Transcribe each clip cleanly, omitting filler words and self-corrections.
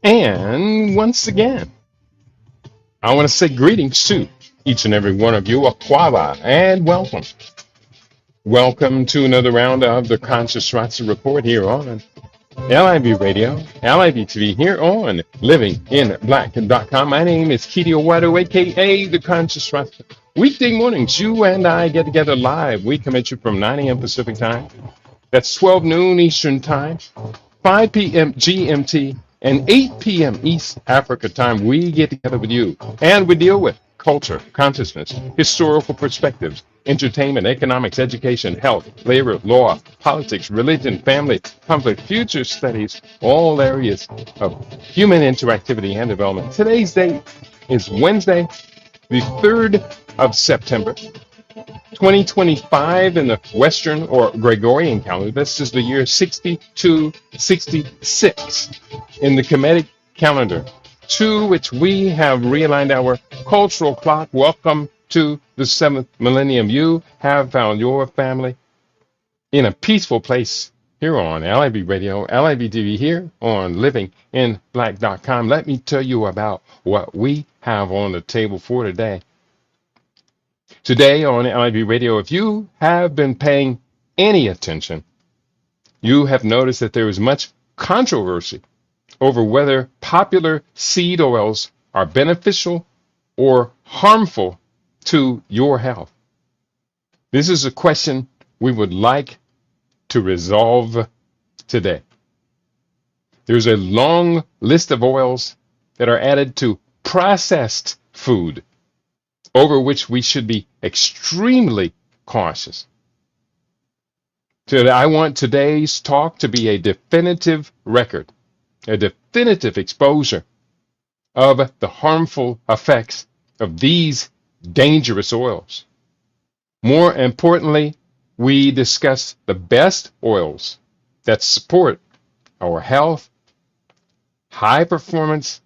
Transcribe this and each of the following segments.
And once again, I want to say greetings to each and every one of you, Aquaba, and welcome. Welcome to another round of the Conscious Rotsa Report here on LIV Radio, LIV TV, here on livinginblack.com. My name is Kitty Owado, aka the Conscious Rotsa. Weekday mornings, you and I get together live. We come at you from 9 a.m. Pacific time. That's 12 noon Eastern time, 5 p.m. GMT, and 8 p.m. East Africa time. We get together with you and we deal with culture, consciousness, historical perspectives, entertainment, economics, education, health, labor, law, politics, religion, family, conflict, future studies, all areas of human interactivity and development. Today's date is Wednesday, the 3rd of September. 2025 in the Western or Gregorian calendar. This is the year 6266 in the Kemetic calendar, to which we have realigned our cultural clock. Welcome to the 7th millennium. You have found your family in a peaceful place here on LIV Radio, LIV TV, here on livinginblack.com. Let me tell you about what we have on the table for today. Today on LIV Radio, if you have been paying any attention, you have noticed that there is much controversy over whether popular seed oils are beneficial or harmful to your health. This is a question we would like to resolve today. There's a long list of oils that are added to processed food, over which we should be extremely cautious. So I want today's talk to be a definitive record, a definitive exposure of the harmful effects of these dangerous oils. More importantly, we discuss the best oils that support our health, high performance,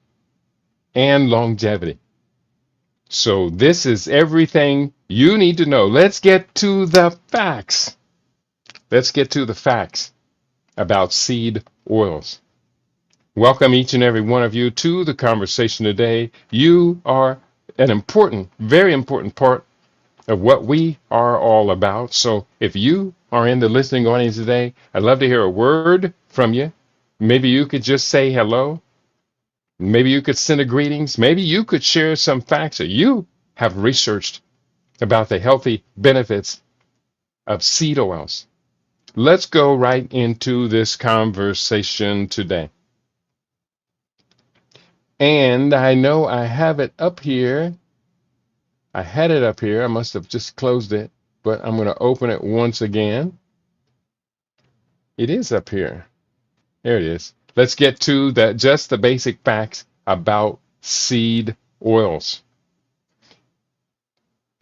and longevity. So this is everything you need to know. Let's get to the facts. Let's get to the facts about seed oils. Welcome each and every one of you to the conversation today. You are an important, very important part of what we are all about. So if you are in the listening audience today, I'd love to hear a word from you. Maybe you could just say hello. Maybe you could send a greetings. Maybe you could share some facts that you have researched about the healthy benefits of seed oils. Let's go right into this conversation today. And I know I have it up here. I had it up here. I must have just closed it, but I'm going to open it once again. It is up here. There it is. Let's get to just the basic facts about seed oils.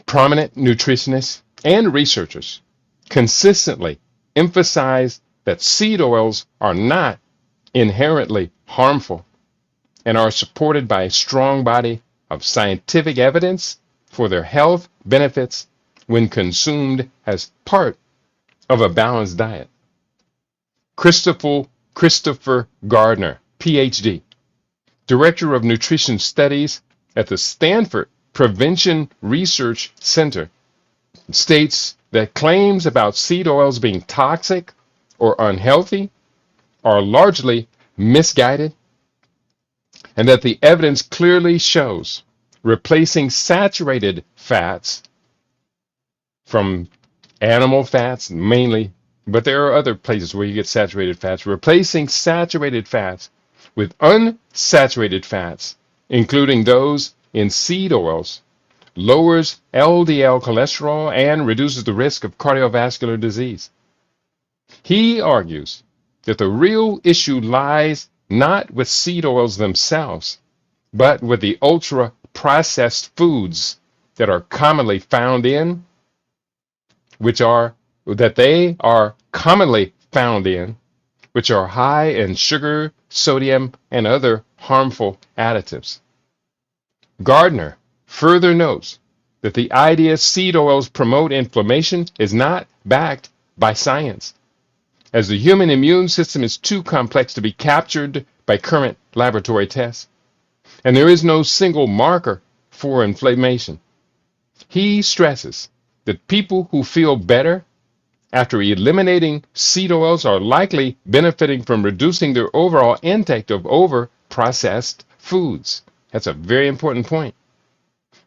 Prominent nutritionists and researchers consistently emphasize that seed oils are not inherently harmful and are supported by a strong body of scientific evidence for their health benefits when consumed as part of a balanced diet. Christopher Gardner, PhD, Director of Nutrition Studies at the Stanford Prevention Research Center, states that claims about seed oils being toxic or unhealthy are largely misguided, and that the evidence clearly shows replacing saturated fats from animal fats mainly, but there are other places where you get saturated fats. Replacing saturated fats with unsaturated fats, including those in seed oils, lowers LDL cholesterol and reduces the risk of cardiovascular disease. He argues that the real issue lies not with seed oils themselves, but with the ultra-processed foods that are commonly found in, which are high in sugar, sodium, and other harmful additives. Gardner further notes that the idea seed oils promote inflammation is not backed by science. as the human immune system is too complex to be captured by current laboratory tests, and there is no single marker for inflammation. He stresses that people who feel better after eliminating seed oils are likely benefiting from reducing their overall intake of over-processed foods. That's a very important point.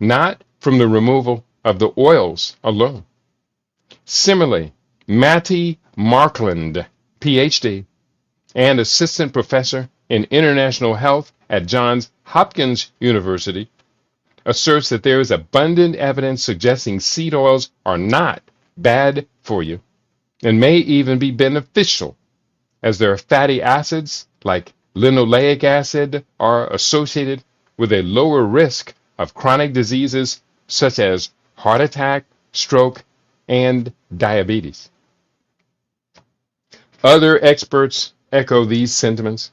Not from the removal of the oils alone. Similarly, Matty Markland, PhD, and assistant professor in international health at Johns Hopkins University, asserts that there is abundant evidence suggesting seed oils are not bad for you and may even be beneficial, as their fatty acids like linoleic acid are associated with a lower risk of chronic diseases such as heart attack, stroke, and diabetes. Other experts echo these sentiments.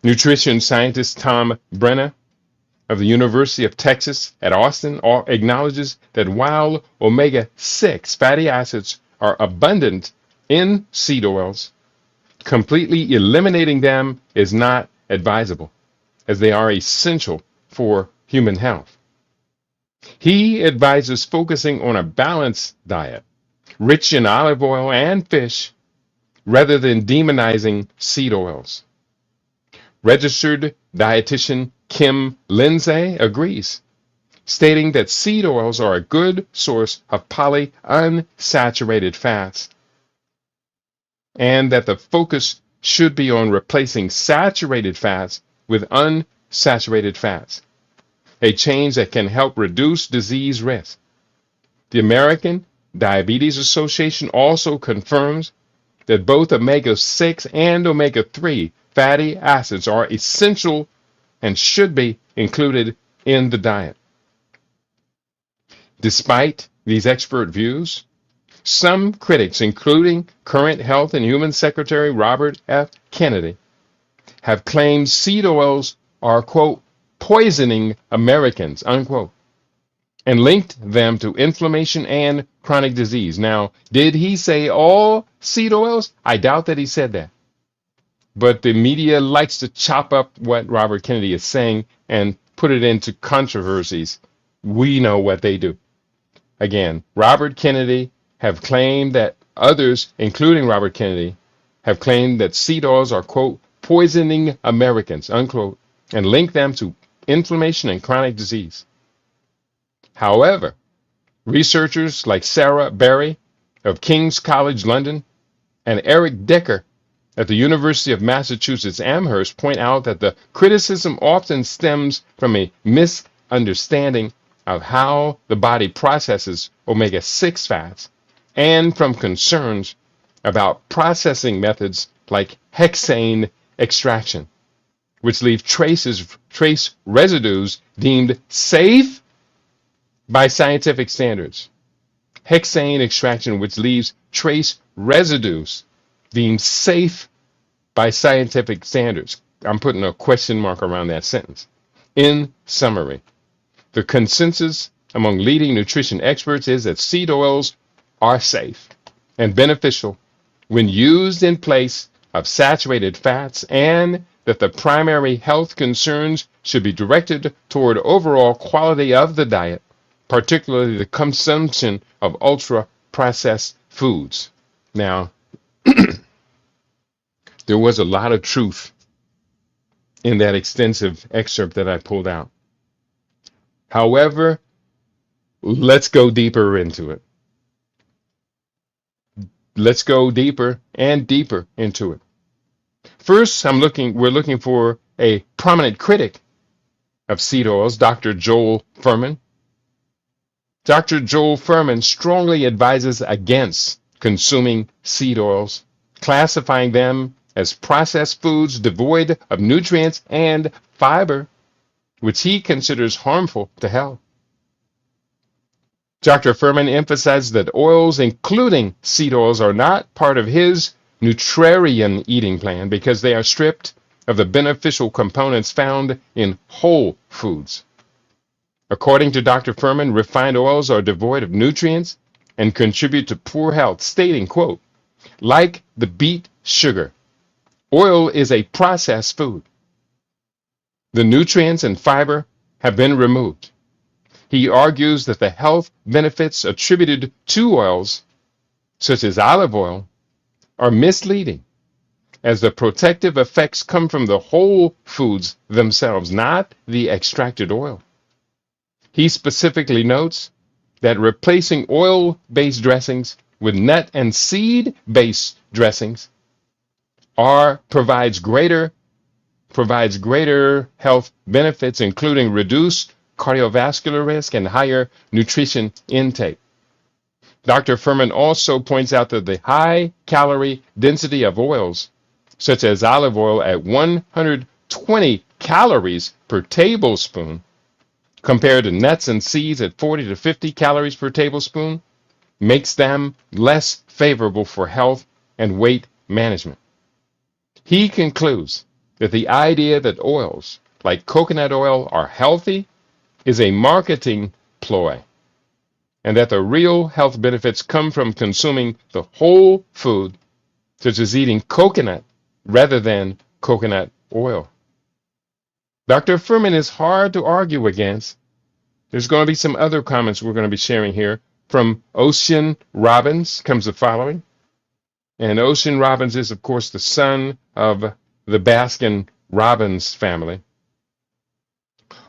Nutrition scientist Tom Brenner of the University of Texas at Austin acknowledges that while omega-6 fatty acids are abundant in seed oils, completely eliminating them is not advisable, as they are essential for human health. He advises focusing on a balanced diet, rich in olive oil and fish, rather than demonizing seed oils. Registered dietitian Kim Lindsay agrees, stating that seed oils are a good source of polyunsaturated fats and that the focus should be on replacing saturated fats with unsaturated fats, a change that can help reduce disease risk. The American Diabetes Association also confirms that both omega-6 and omega-3 fatty acids are essential and should be included in the diet. Despite these expert views, some critics, including current Health and Human Secretary Robert F. Kennedy, have claimed seed oils are, quote, poisoning Americans, unquote, and linked them to inflammation and chronic disease. Now, did he say all seed oils? I doubt that he said that. But the media likes to chop up what Robert Kennedy is saying and put it into controversies. We know what they do. Again, Robert Kennedy have claimed that others, including Robert Kennedy, have claimed that seed oils are, quote, poisoning Americans, unquote, and link them to inflammation and chronic disease. However, researchers like Sarah Berry of King's College London and Eric Decker at the University of Massachusetts Amherst point out that the criticism often stems from a misunderstanding of how the body processes omega-6 fats and from concerns about processing methods like hexane extraction, which leave trace residues deemed safe by scientific standards. Hexane extraction, which leaves trace residues deemed safe by scientific standards. I'm putting a question mark around that sentence. In summary, the consensus among leading nutrition experts is that seed oils are safe and beneficial when used in place of saturated fats, and that the primary health concerns should be directed toward overall quality of the diet, particularly the consumption of ultra-processed foods. Now, there was a lot of truth in that extensive excerpt that I pulled out. However, let's go deeper into it. Let's go deeper and deeper into it. First, we're looking for a prominent critic of seed oils, Dr. Joel Fuhrman. Dr. Joel Fuhrman strongly advises against consuming seed oils, classifying them as processed foods devoid of nutrients and fiber, which he considers harmful to health. Dr. Fuhrman emphasizes that oils, including seed oils, are not part of his Nutrarian eating plan because they are stripped of the beneficial components found in whole foods. According to Dr. Fuhrman, refined oils are devoid of nutrients and contribute to poor health, stating, quote, Like the beet sugar, oil is a processed food. The nutrients and fiber have been removed. He argues that the health benefits attributed to oils, such as olive oil, are misleading, as the protective effects come from the whole foods themselves, not the extracted oil. He specifically notes that replacing oil-based dressings with nut and seed-based dressings provides greater health benefits, including reduced cardiovascular risk and higher nutrition intake. Dr. Furman also points out that the high calorie density of oils, such as olive oil at 120 calories per tablespoon, compared to nuts and seeds at 40 to 50 calories per tablespoon, makes them less favorable for health and weight management. He concludes that the idea that oils like coconut oil are healthy is a marketing ploy, and that the real health benefits come from consuming the whole food, such as eating coconut rather than coconut oil. Dr. Furman is hard to argue against. There's going to be some other comments we're going to be sharing here. From Ocean Robbins comes the following. And Ocean Robbins is, of course, the son of the Baskin-Robbins family.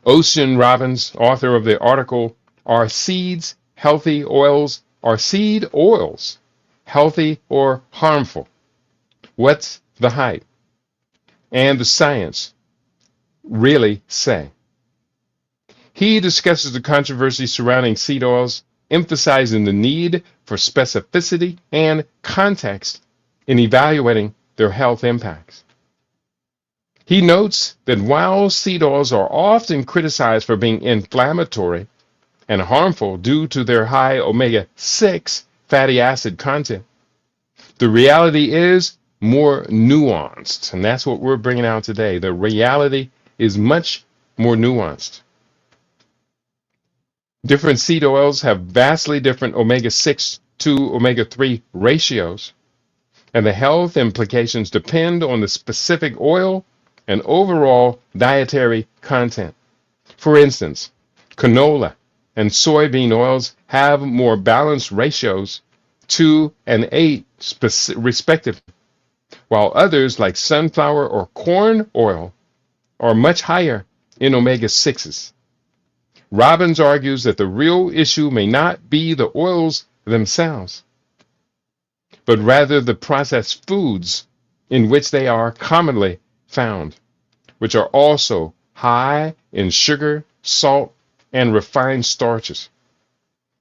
Ocean Robbins, author of the article, Are Seed Oils Healthy or Harmful? What's the Hype? And the Science Really Say? He discusses the controversy surrounding seed oils, emphasizing the need for specificity and context in evaluating their health impacts. He notes that while seed oils are often criticized for being inflammatory and harmful due to their high omega-6 fatty acid content, the reality is more nuanced. And that's what we're bringing out today. The reality is much more nuanced. Different seed oils have vastly different omega-6 to omega-3 ratios, and the health implications depend on the specific oil and overall dietary content. For instance, canola and soybean oils have more balanced ratios, 2 and 8 respectively, while others like sunflower or corn oil are much higher in omega-6s. Robbins argues that the real issue may not be the oils themselves, but rather the processed foods in which they are commonly found, which are also high in sugar, salt, and refined starches.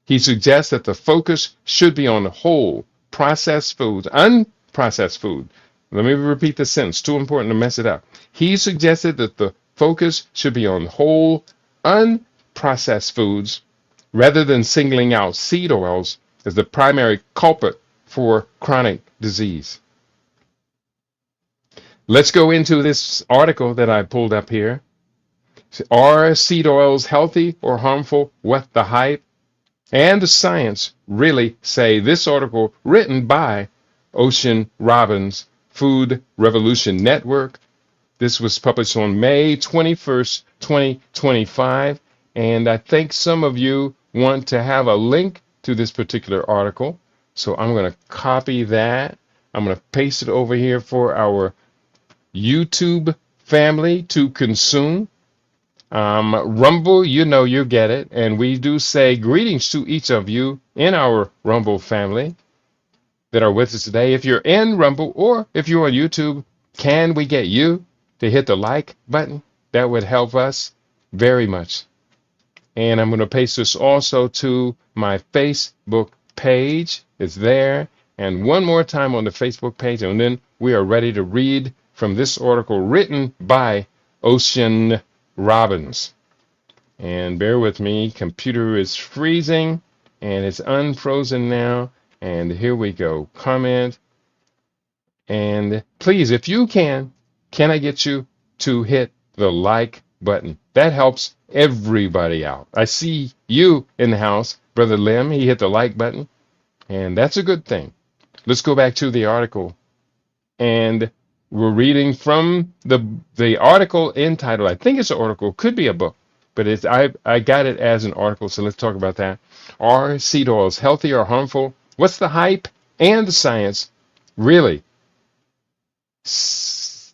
He suggests that the focus should be on whole, processed foods, unprocessed food. Let me repeat the sentence, too important to mess it up. He suggested that the focus should be on whole, unprocessed foods rather than singling out seed oils as the primary culprit for chronic disease. Let's go into this article that I pulled up here. Are seed oils healthy or harmful? What the hype? And the science really say. This article written by Ocean Robbins, Food Revolution Network. This was published on May 21st, 2025. And I think some of you want to have a link to this particular article. So I'm going to copy that. I'm going to paste it over here for our YouTube family to consume. Rumble, you know you get it. And we do say greetings to each of you in our Rumble family that are with us today. If you're in Rumble or if you're on YouTube, can we get you to hit the like button? That would help us very much. And I'm going to paste this also to my Facebook page. It's there. And one more time on the Facebook page. And then we are ready to read from this article written by Ocean Robbins. And bear with me. Computer is freezing and it's unfrozen now. And here we go. Comment. And please, if you can I get you to hit the like button? That helps everybody out. I see you in the house, Brother Lim. He hit the like button, and that's a good thing. let's go back to the article. And we're reading from the article entitled, I think it's an article, could be a book, but I got it as an article, so let's talk about that. Are seed oils healthy or harmful? What's the hype and the science really?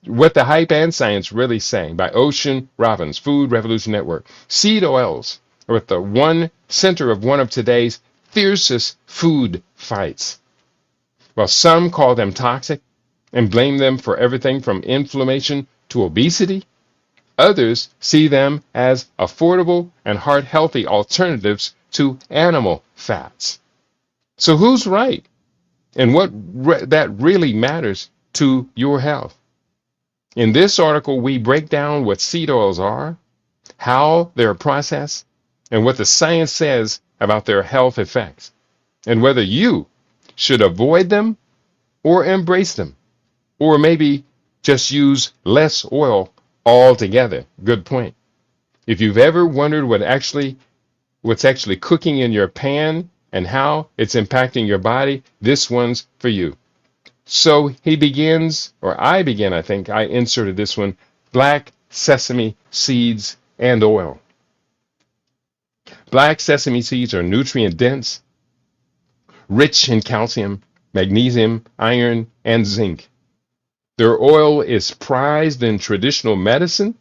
What the hype and science really saying? By Ocean Robbins, Food Revolution Network. Seed oils are at the center of one of today's fiercest food fights. While some call them toxic and blame them for everything from inflammation to obesity, others see them as affordable and heart-healthy alternatives to animal fats. So who's right? And what that really matters to your health? In this article, we break down what seed oils are, how they're processed, and what the science says about their health effects, and whether you should avoid them or embrace them, or maybe just use less oil altogether. Good point. If you've ever wondered what's actually cooking in your pan and how it's impacting your body, this one's for you. So he begins, or I begin, I think, I inserted this one, black sesame seeds and oil. Black sesame seeds are nutrient dense, rich in calcium, magnesium, iron, and zinc. Their oil is prized in traditional medicine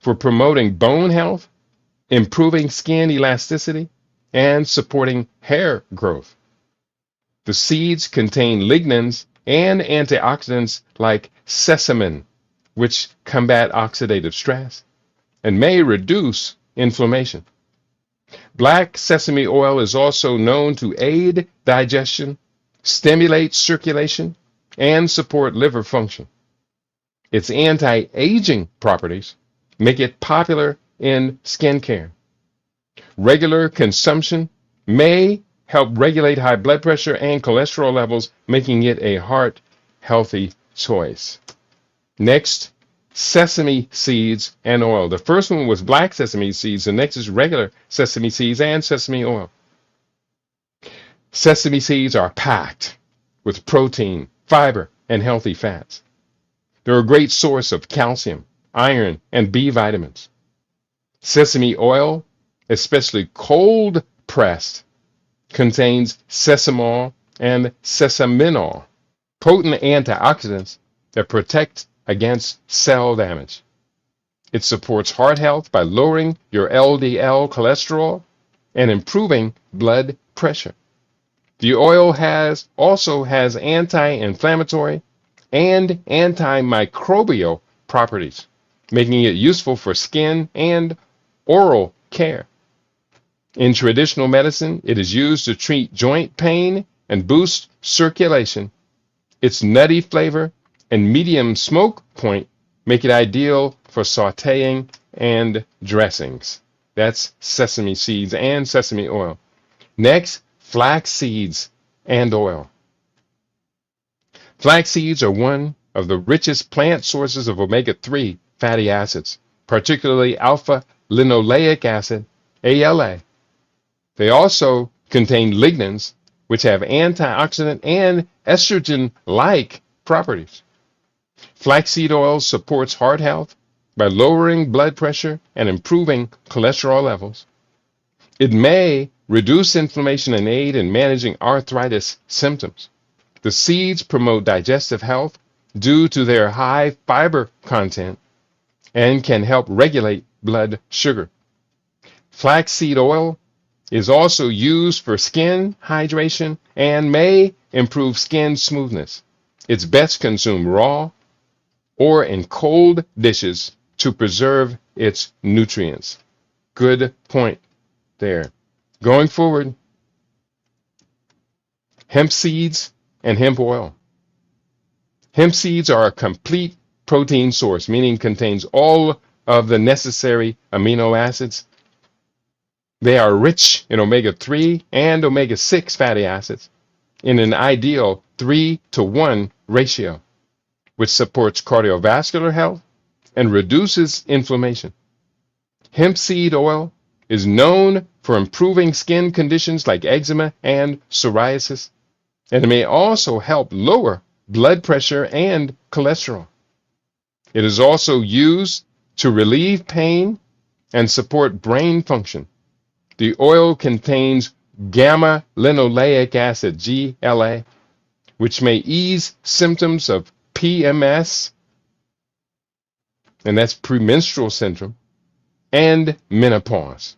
for promoting bone health, improving skin elasticity, and supporting hair growth. The seeds contain lignans and antioxidants like sesamin, which combat oxidative stress and may reduce inflammation. Black sesame oil is also known to aid digestion, stimulate circulation, and support liver function. Its anti-aging properties make it popular in skincare. Regular consumption may help regulate high blood pressure and cholesterol levels, making it a heart-healthy choice. Next, sesame seeds and oil. The first one was black sesame seeds. The next is regular sesame seeds and sesame oil. Sesame seeds are packed with protein, fiber, and healthy fats. They're a great source of calcium, iron, and B vitamins. Sesame oil, especially cold pressed, contains sesamol and sesaminol, potent antioxidants that protect against cell damage. It supports heart health by lowering your LDL cholesterol and improving blood pressure. The oil also has anti-inflammatory and antimicrobial properties, making it useful for skin and oral care. In traditional medicine, it is used to treat joint pain and boost circulation. Its nutty flavor and medium smoke point make it ideal for sautéing and dressings. That's sesame seeds and sesame oil. Next, flax seeds and oil. Flax seeds are one of the richest plant sources of omega-3 fatty acids, particularly alpha-linoleic acid, ALA. They also contain lignans, which have antioxidant and estrogen-like properties. Flaxseed oil supports heart health by lowering blood pressure and improving cholesterol levels. It may reduce inflammation and aid in managing arthritis symptoms. The seeds promote digestive health due to their high fiber content and can help regulate blood sugar. Flaxseed oil is also used for skin hydration and may improve skin smoothness. It's best consumed raw or in cold dishes to preserve its nutrients. Good point there. Going forward, hemp seeds and hemp oil. Hemp seeds are a complete protein source, meaning contains all of the necessary amino acids. They are rich in omega-3 and omega-6 fatty acids in an ideal 3-to-1 ratio, which supports cardiovascular health and reduces inflammation. Hemp seed oil is known for improving skin conditions like eczema and psoriasis. and it may also help lower blood pressure and cholesterol. It is also used to relieve pain and support brain function. The oil contains gamma linoleic acid, GLA, which may ease symptoms of PMS, and that's premenstrual syndrome, and menopause.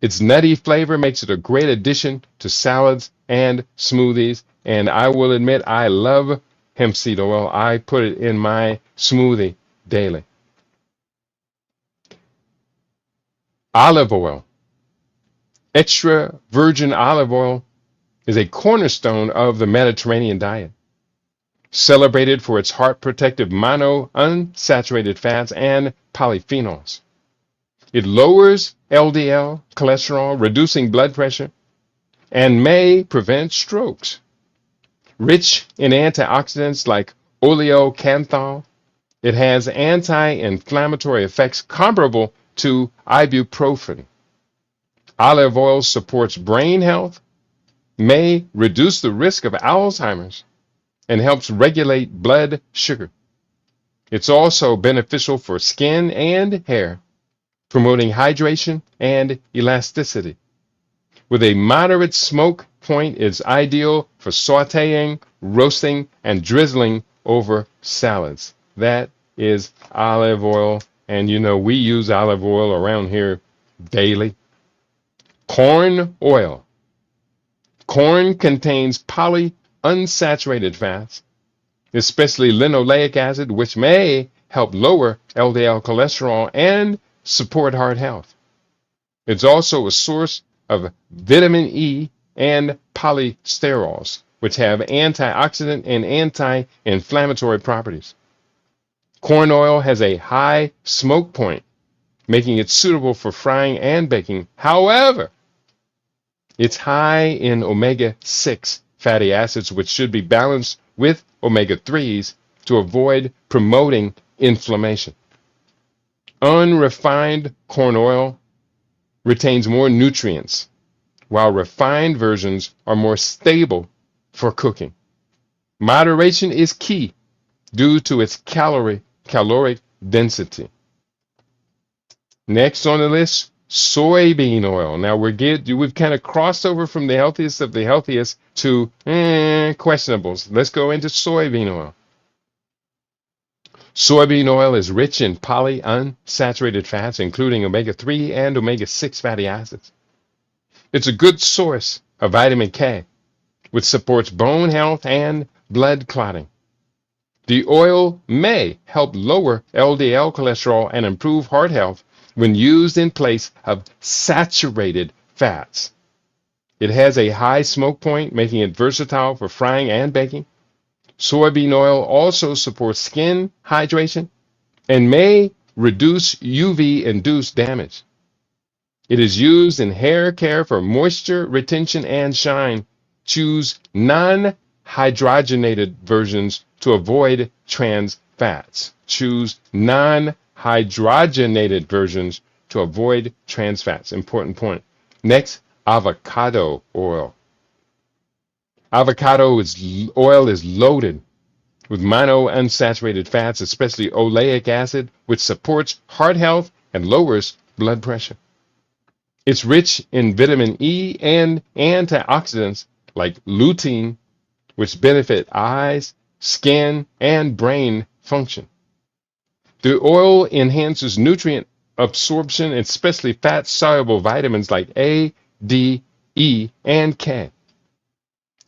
Its nutty flavor makes it a great addition to salads and smoothies, and I will admit I love hemp seed oil. I put it in my smoothie daily. Olive oil. Extra virgin olive oil is a cornerstone of the Mediterranean diet, celebrated for its heart protective monounsaturated fats and polyphenols. It lowers LDL cholesterol, reducing blood pressure, and may prevent strokes. Rich in antioxidants like oleocanthal, it has anti-inflammatory effects comparable to ibuprofen. Olive oil supports brain health, may reduce the risk of Alzheimer's, and helps regulate blood sugar. It's also beneficial for skin and hair, promoting hydration and elasticity. With a moderate smoke point, it's ideal for sauteing, roasting, and drizzling over salads. That is olive oil, and you know we use olive oil around here daily. Corn oil. Corn contains polyunsaturated fats, especially linoleic acid, which may help lower LDL cholesterol and support heart health. It's also a source of vitamin E and polysterols, which have antioxidant and anti-inflammatory properties. Corn oil has a high smoke point, making it suitable for frying and baking. However, it's high in omega-6 fatty acids, which should be balanced with omega-3s to avoid promoting inflammation. Unrefined corn oil retains more nutrients, while refined versions are more stable for cooking. Moderation is key due to its caloric density. Next on the list, soybean oil. Now we've kind of crossed over from the healthiest of the healthiest to questionables. Let's go into soybean oil. Soybean oil is rich in polyunsaturated fats, including omega-3 and omega-6 fatty acids. It's a good source of vitamin K, which supports bone health and blood clotting. The oil may help lower LDL cholesterol and improve heart health when used in place of saturated fats. It has a high smoke point, making it versatile for frying and baking. Soybean oil also supports skin hydration and may reduce UV-induced damage. It is used in hair care for moisture retention and shine. Choose non-hydrogenated versions to avoid trans fats. Choose non-hydrogenated versions to avoid trans fats. Important point. Next, avocado oil. Avocado oil is loaded with monounsaturated fats, especially oleic acid, which supports heart health and lowers blood pressure. It's rich in vitamin E and antioxidants like lutein, which benefit eyes, skin, and brain function. The oil enhances nutrient absorption, especially fat-soluble vitamins like A, D, E, and K.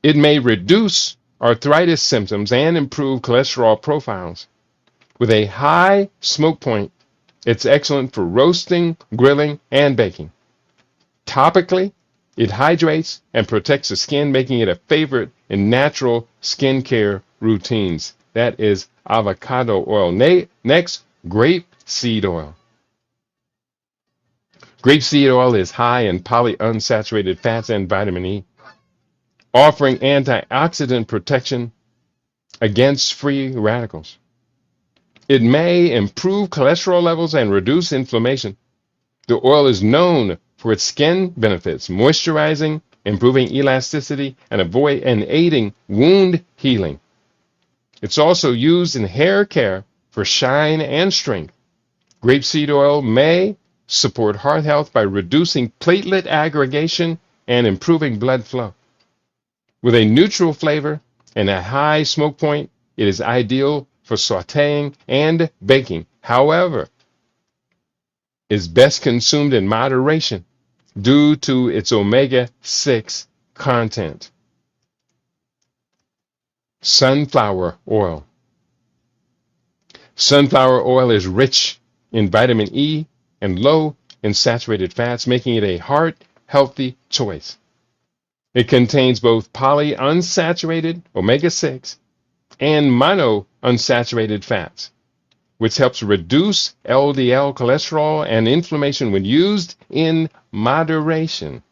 It may reduce arthritis symptoms and improve cholesterol profiles. With a high smoke point, it's excellent for roasting, grilling, and baking. Topically, it hydrates and protects the skin, making it a favorite in natural skincare routines. That is avocado oil. Next, grapeseed oil. Grapeseed oil is high in polyunsaturated fats and vitamin E, offering antioxidant protection against free radicals. It may improve cholesterol levels and reduce inflammation. The oil is known for its skin benefits, moisturizing, improving elasticity and aiding wound healing. It's also used in hair care for shine and strength. Grapeseed oil may support heart health by reducing platelet aggregation and improving blood flow. With a neutral flavor and a high smoke point, it is ideal for sautéing and baking. However, is best consumed in moderation due to its omega-6 content. Sunflower oil. Sunflower oil is rich in vitamin E and low in saturated fats, making it a heart-healthy choice. It contains both polyunsaturated omega-6 and monounsaturated fats, which helps reduce LDL cholesterol and inflammation when used in moderation.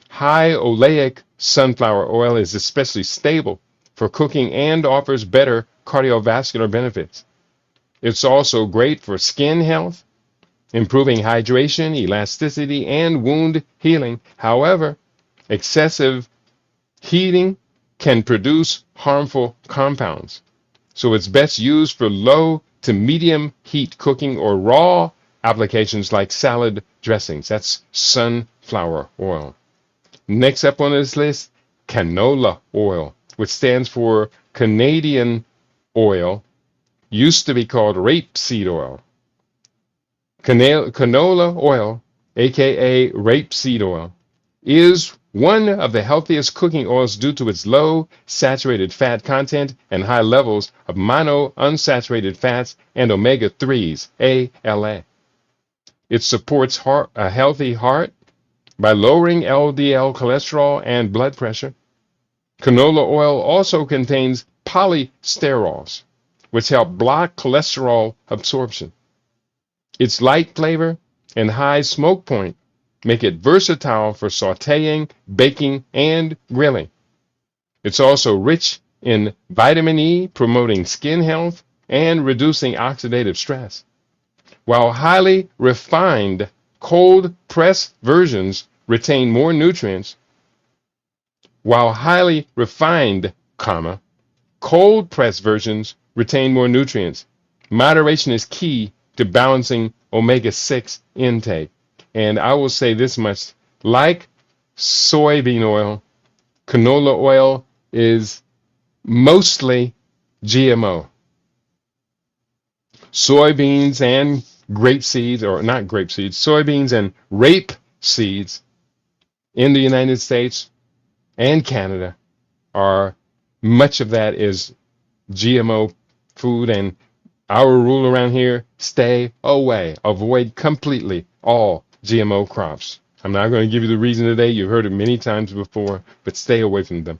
High oleic sunflower oil is especially stable for cooking and offers better cardiovascular benefits. It's also great for skin health, improving hydration, elasticity, and wound healing. However, excessive heating can produce harmful compounds, so it's best used for low to medium heat cooking or raw applications like salad dressings. That's sunflower oil. Next up on this list, canola oil, which stands for Canadian oil, used to be called rapeseed oil. Canola oil, aka rapeseed oil, is one of the healthiest cooking oils due to its low saturated fat content and high levels of monounsaturated fats and omega-3s, ALA. It supports a healthy heart by lowering LDL cholesterol and blood pressure. Canola oil also contains polysterols, which help block cholesterol absorption. Its light flavor and high smoke point make it versatile for sautéing, baking, and grilling. It's also rich in vitamin E, promoting skin health and reducing oxidative stress. While highly refined cold-pressed versions retain more nutrients, cold-pressed versions retain more nutrients. Moderation is key to balancing omega-6 intake. And I will say this much, like soybean oil, canola oil is mostly GMO. Soybeans and soybeans and rape seeds in the United States and Canada much of that is GMO food, and our rule around here, stay away, avoid completely all GMO crops. I'm not going to give you the reason today. You've heard it many times before, but stay away from them.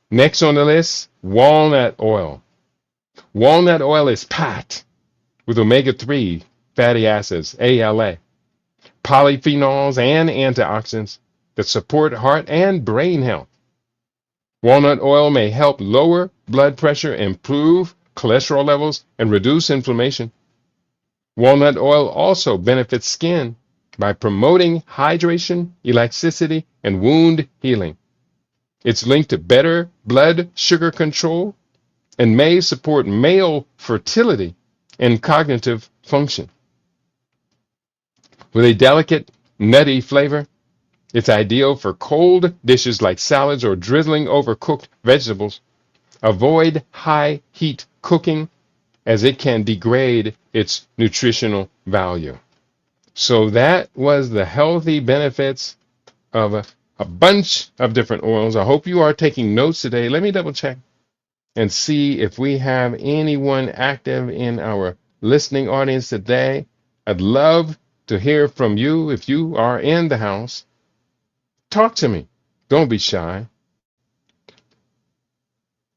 Next on the list, walnut oil. Walnut oil is packed with omega-3 fatty acids, ALA, polyphenols, and antioxidants that support heart and brain health. Walnut oil may help lower blood pressure, improve cholesterol levels, and reduce inflammation. Walnut oil also benefits skin by promoting hydration, elasticity, and wound healing. It's linked to better blood sugar control and may support male fertility and cognitive function. With a delicate, nutty flavor, it's ideal for cold dishes like salads or drizzling over cooked vegetables. Avoid high heat cooking as it can degrade its nutritional value. So that was the healthy benefits of a bunch of different oils. I hope you are taking notes today. Let me double check and see if we have anyone active in our listening audience today. I'd love to hear from you if you are in the house. Talk to me. Don't be shy.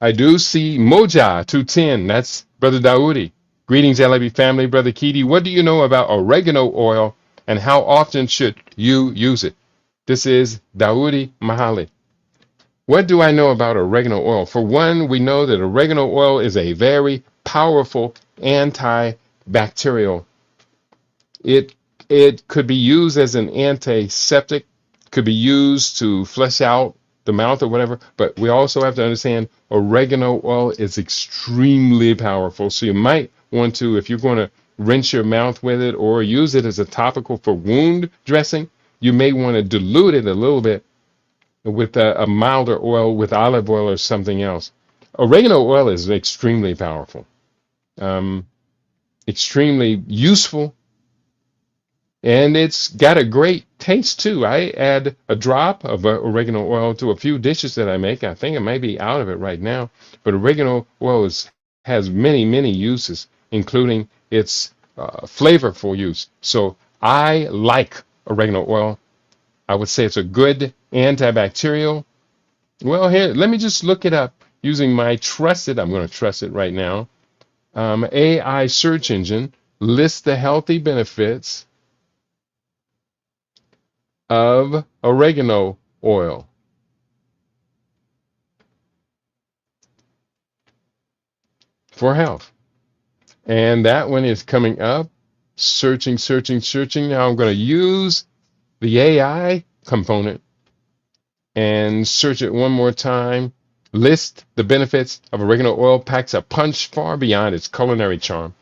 I do see Moja 210. That's Brother Dawoodi. Greetings, LAB family. Brother Keedy, what do you know about oregano oil and how often should you use it? This is Dawoodi Mahali. What do I know about oregano oil? For one, we know that oregano oil is a very powerful antibacterial. It could be used as an antiseptic, could be used to flush out the mouth or whatever. But we also have to understand oregano oil is extremely powerful. So you might want to, if you're going to rinse your mouth with it or use it as a topical for wound dressing, you may want to dilute it a little bit with a milder oil, with olive oil or something else. Oregano oil is extremely powerful, um, extremely useful, and it's got a great taste too. I add a drop of oregano oil to a few dishes that I make. I think I may be out of it right now, but oregano oil has many, many uses, including its flavorful use. So I like oregano oil. I would say it's a good antibacterial. Well, here, let me just look it up using my trusted, I'm going to trust it right now, AI search engine, lists the healthy benefits of oregano oil for health. And that one is coming up. Searching, searching, searching. Now I'm going to use the AI component and search it one more time. List the benefits of oregano oil, packs a punch far beyond its culinary charm.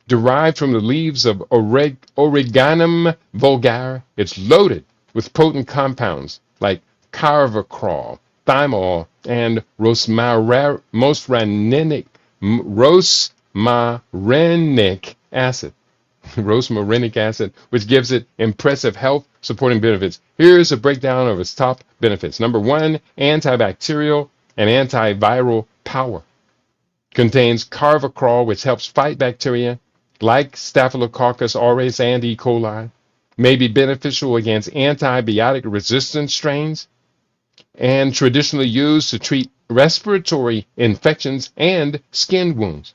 Derived from the leaves of Oreganum vulgare, it's loaded with potent compounds like carvacrol, thymol, and rosmarinic acid. Rosmarinic acid, which gives it impressive health supporting benefits. Here's a breakdown of its top benefits. Number one, antibacterial and antiviral power. Contains carvacrol, which helps fight bacteria like Staphylococcus aureus and E. coli. May be beneficial against antibiotic resistant strains and traditionally used to treat respiratory infections and skin wounds.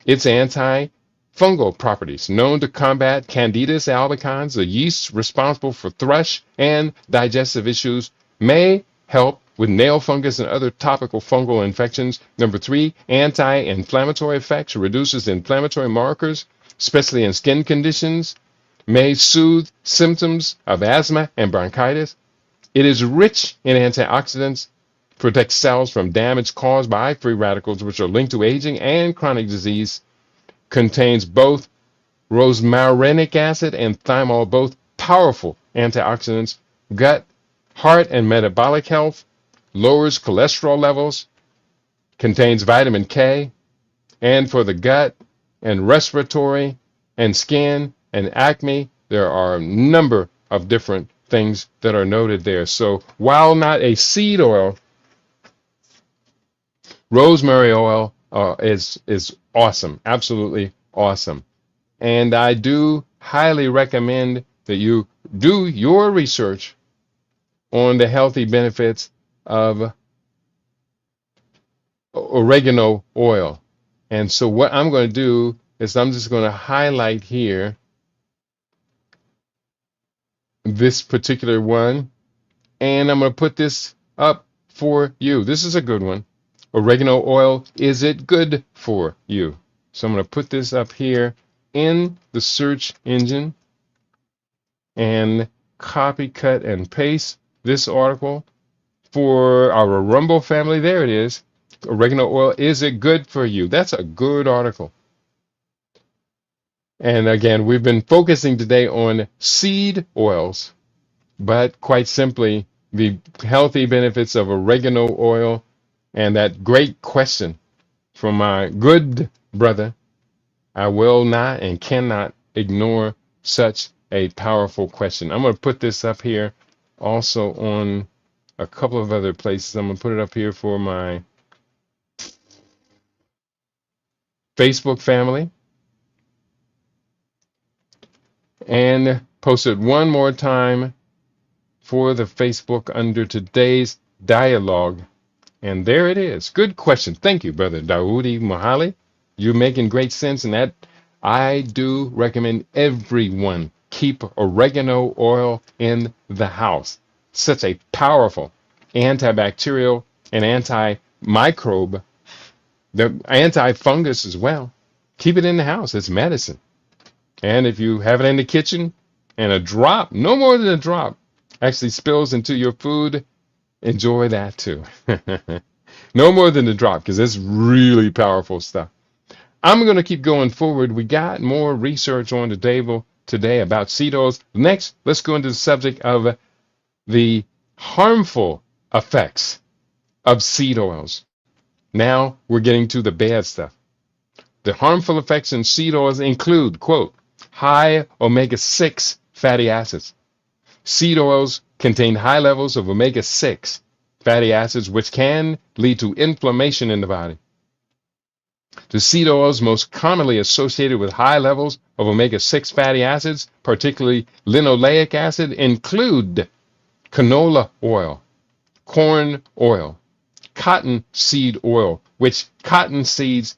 Its antifungal properties, known to combat Candidus albicans, the yeast responsible for thrush and digestive issues, may help with nail fungus and other topical fungal infections. Number three, anti-inflammatory effects, reduces inflammatory markers, especially in skin conditions, may soothe symptoms of asthma and bronchitis. It is rich in antioxidants, protects cells from damage caused by free radicals, which are linked to aging and chronic disease. Contains both rosmarinic acid and thymol, both powerful antioxidants. Gut, heart, and metabolic health. Lowers cholesterol levels. Contains vitamin K. And for the gut and respiratory and skin and acne, there are a number of different things that are noted there. So while not a seed oil, rosemary oil is awesome, absolutely awesome. And I do highly recommend that you do your research on the healthy benefits of oregano oil. And so what I'm going to do is I'm just going to highlight here this particular one, and I'm going to put this up for you. This is a good one. Oregano oil, is it good for you? So I'm going to put this up here in the search engine and copy, cut, and paste this article for our Rumble family. There it is. Oregano oil, is it good for you? That's a good article. And again, we've been focusing today on seed oils, but quite simply, the healthy benefits of oregano oil. And that great question from my good brother, I will not and cannot ignore such a powerful question. I'm going to put this up here also on a couple of other places. I'm going to put it up here for my Facebook family and post it one more time for the Facebook under today's dialogue. And there it is. Good question. Thank you, Brother Dawoodi Mohali. You're making great sense, and that I do recommend everyone keep oregano oil in the house. Such a powerful antibacterial and antimicrobe, the antifungus as well. Keep it in the house. It's medicine. And if you have it in the kitchen and a drop, no more than a drop actually spills into your food, enjoy that too. No more than a drop, because it's really powerful stuff. I'm going to keep going forward. We got more research on the table today about seed oils. Next, let's go into the subject of the harmful effects of seed oils. Now we're getting to the bad stuff. The harmful effects in seed oils include, quote, high omega-6 fatty acids. Seed oils contain high levels of omega-6 fatty acids, which can lead to inflammation in the body. The seed oils most commonly associated with high levels of omega-6 fatty acids, particularly linoleic acid, include canola oil, corn oil, cottonseed oil, which cotton seeds,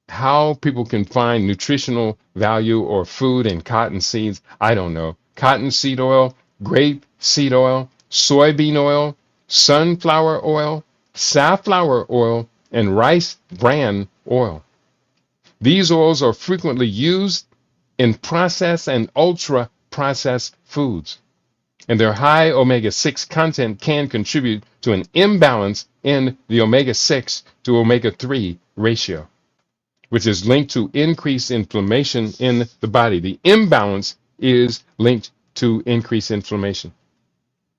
how people can find nutritional value or food in cotton seeds, I don't know. Cottonseed oil, grape seed oil, soybean oil, sunflower oil, safflower oil, and rice bran oil. These oils are frequently used in processed and ultra processed foods, and their high omega-6 content can contribute to an imbalance in the omega-6 to omega-3 ratio, which is linked to increased inflammation in the body. The imbalance is linked to increased inflammation.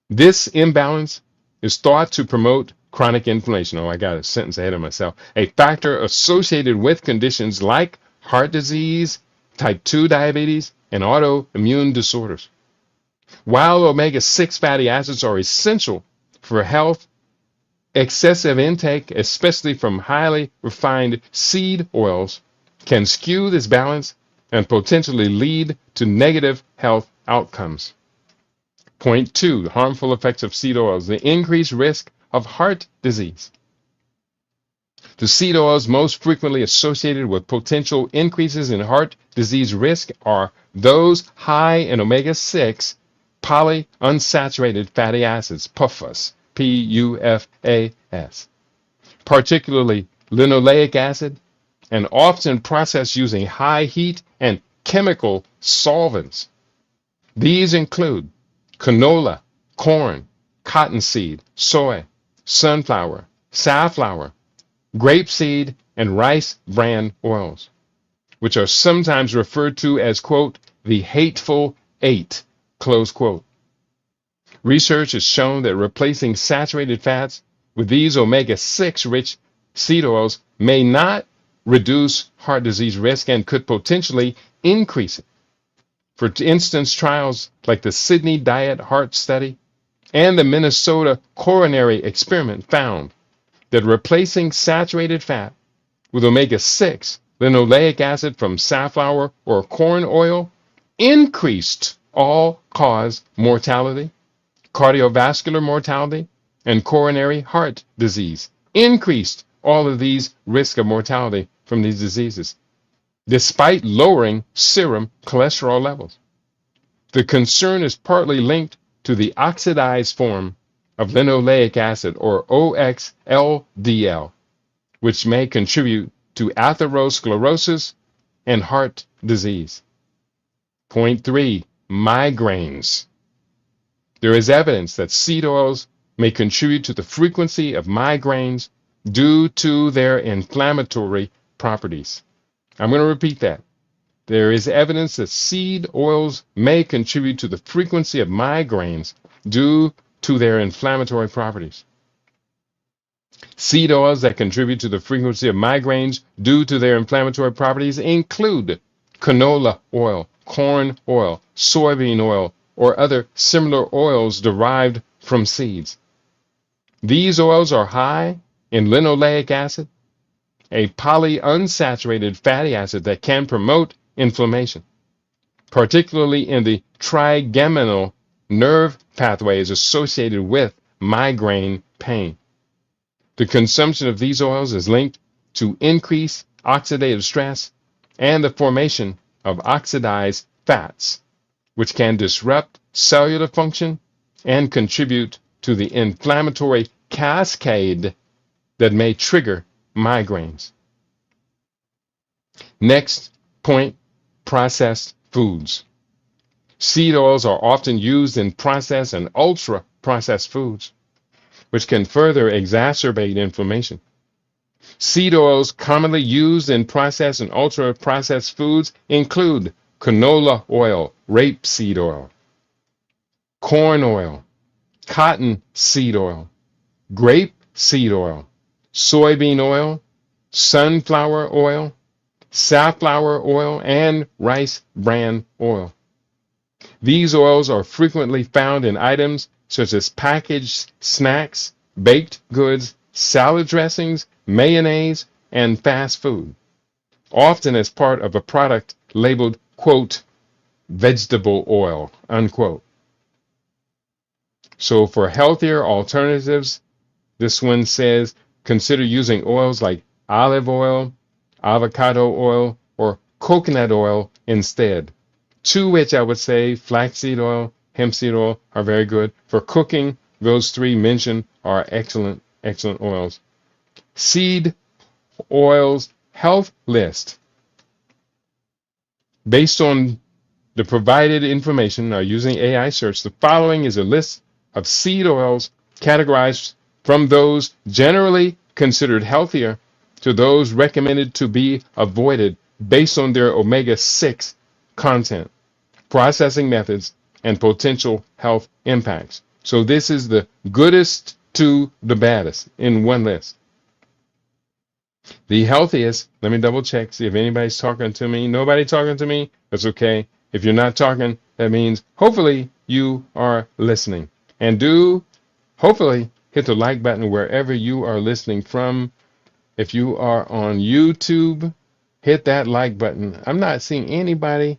This imbalance is thought to promote chronic inflammation. Oh, I got a sentence ahead of myself. A factor associated with conditions like heart disease, type 2 diabetes, and autoimmune disorders. While omega-6 fatty acids are essential for health, excessive intake, especially from highly refined seed oils, can skew this balance and potentially lead to negative health outcomes. Point 2, harmful effects of seed oils, the increased risk of heart disease. The seed oils most frequently associated with potential increases in heart disease risk are those high in omega-6 polyunsaturated fatty acids, PUFAs, P-U-F-A-S, particularly linoleic acid, and often processed using high heat and chemical solvents. These include canola, corn, cottonseed, soy, sunflower, safflower, grapeseed, and rice bran oils, which are sometimes referred to as, quote, the hateful eight, close quote. Research has shown that replacing saturated fats with these omega-6 rich seed oils may not reduce heart disease risk and could potentially increase it. For instance, trials like the Sydney Diet Heart Study and the Minnesota Coronary Experiment found that replacing saturated fat with omega-6 linoleic acid from safflower or corn oil increased all-cause mortality, cardiovascular mortality, and coronary heart disease. Increased all of these risks of mortality from these diseases, despite lowering serum cholesterol levels. The concern is partly linked to the oxidized form of linoleic acid, or OXLDL, which may contribute to atherosclerosis and heart disease. Point 3, migraines. There is evidence that seed oils may contribute to the frequency of migraines due to their inflammatory properties. I'm going to repeat that. There is evidence that seed oils may contribute to the frequency of migraines due to their inflammatory properties. Seed oils that contribute to the frequency of migraines due to their inflammatory properties include canola oil, corn oil, soybean oil, or other similar oils derived from seeds. These oils are high in linoleic acid, a polyunsaturated fatty acid that can promote inflammation, particularly in the trigeminal nerve pathways associated with migraine pain. The consumption of these oils is linked to increased oxidative stress and the formation of oxidized fats, which can disrupt cellular function and contribute to the inflammatory cascade that may trigger migraines. Next point, processed foods. Seed oils are often used in processed and ultra processed foods, which can further exacerbate inflammation. Seed oils commonly used in processed and ultra processed foods include canola oil, rapeseed oil, corn oil, cotton seed oil, grape seed oil, soybean oil, sunflower oil, safflower oil, and rice bran oil. These oils are frequently found in items such as packaged snacks, baked goods, salad dressings, mayonnaise, and fast food, often as part of a product labeled, quote, vegetable oil, unquote. So for healthier alternatives, this one says consider using oils like olive oil, avocado oil, or coconut oil instead. To which I would say flaxseed oil, hemp seed oil are very good. For cooking, those three mentioned are excellent oils. Seed oils health list. Based on the provided information or using AI search, the following is a list of seed oils categorized from those generally considered healthier to those recommended to be avoided based on their omega-6 content, processing methods, and potential health impacts. So this is the goodest to the baddest in one list. The healthiest, let me double check, see if anybody's talking to me. Nobody talking to me? That's okay. If you're not talking, that means hopefully you are listening. And do hopefully hit the like button wherever you are listening from. If you are on YouTube, hit that like button. I'm not seeing anybody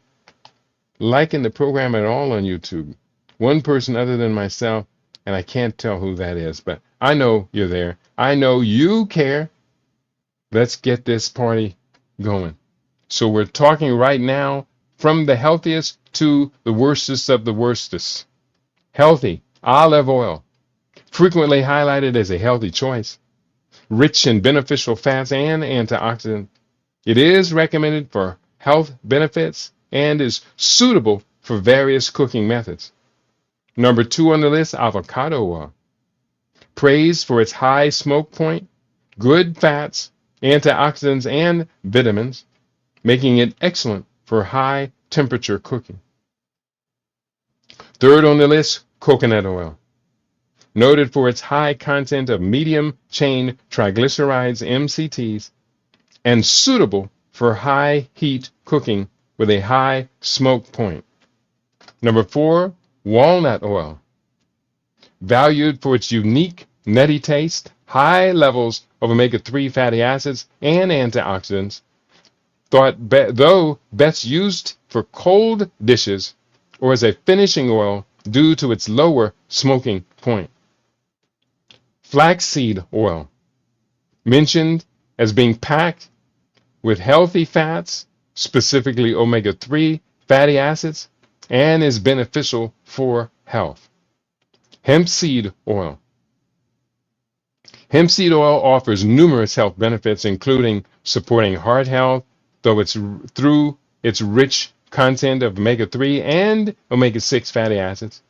liking the program at all on YouTube. One person other than myself, and I can't tell who that is, but I know you're there. I know you care. Let's get this party going. So we're talking right now from the healthiest to the worstest of the worstest. Healthy olive oil, frequently highlighted as a healthy choice, rich in beneficial fats and antioxidants. It is recommended for health benefits and is suitable for various cooking methods. Number 2 on the list, avocado oil. Praised for its high smoke point, good fats, antioxidants, and vitamins, making it excellent for high temperature cooking. Third on the list, coconut oil. Noted for its high content of medium chain triglycerides, MCTs, and suitable for high heat cooking with a high smoke point. Number 4, walnut oil. Valued for its unique nutty taste, high levels of omega-3 fatty acids and antioxidants, though best used for cold dishes or as a finishing oil due to its lower smoking point. Flaxseed oil, mentioned as being packed with healthy fats, specifically omega-3 fatty acids, and is beneficial for health. Hemp seed oil. Hemp seed oil offers numerous health benefits, including supporting heart health, through its rich content of omega-3 and omega-6 fatty acids,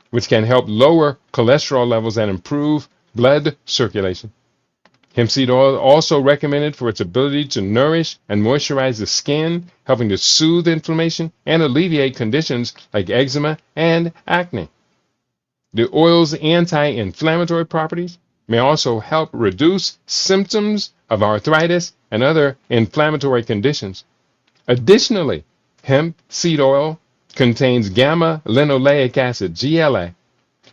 which can help lower cholesterol levels and improve blood circulation. Hemp seed oil also recommended for its ability to nourish and moisturize the skin, helping to soothe inflammation and alleviate conditions like eczema and acne. The oil's anti-inflammatory properties may also help reduce symptoms of arthritis and other inflammatory conditions. Additionally, hemp seed oil contains gamma-linoleic acid, GLA,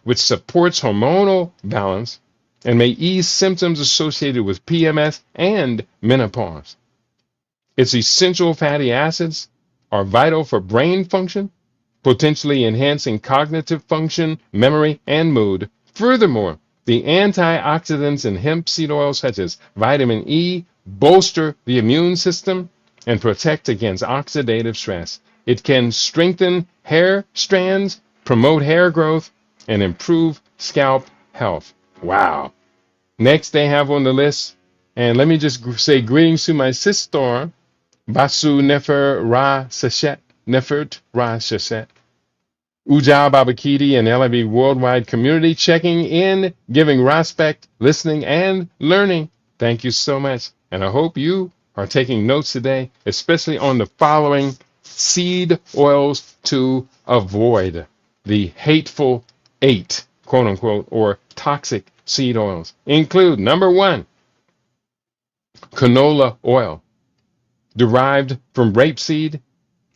which supports hormonal balance and may ease symptoms associated with PMS and menopause. Its essential fatty acids are vital for brain function, potentially enhancing cognitive function, memory, and mood. Furthermore, the antioxidants in hemp seed oil, such as vitamin E, bolster the immune system and protect against oxidative stress. It can strengthen hair strands, promote hair growth, and improve scalp health. Wow. Next they have on the list, and let me just say greetings to my sister, Basu Nefer Ra Seshet, Nefert Ra Seshet. Ujal Babakiti and LIV Worldwide Community checking in, giving respect, listening, and learning. Thank you so much. And I hope you are taking notes today, especially on the following seed oils to avoid: the hateful eight, quote unquote, or toxic seed oils. Include number one, canola oil, derived from rapeseed.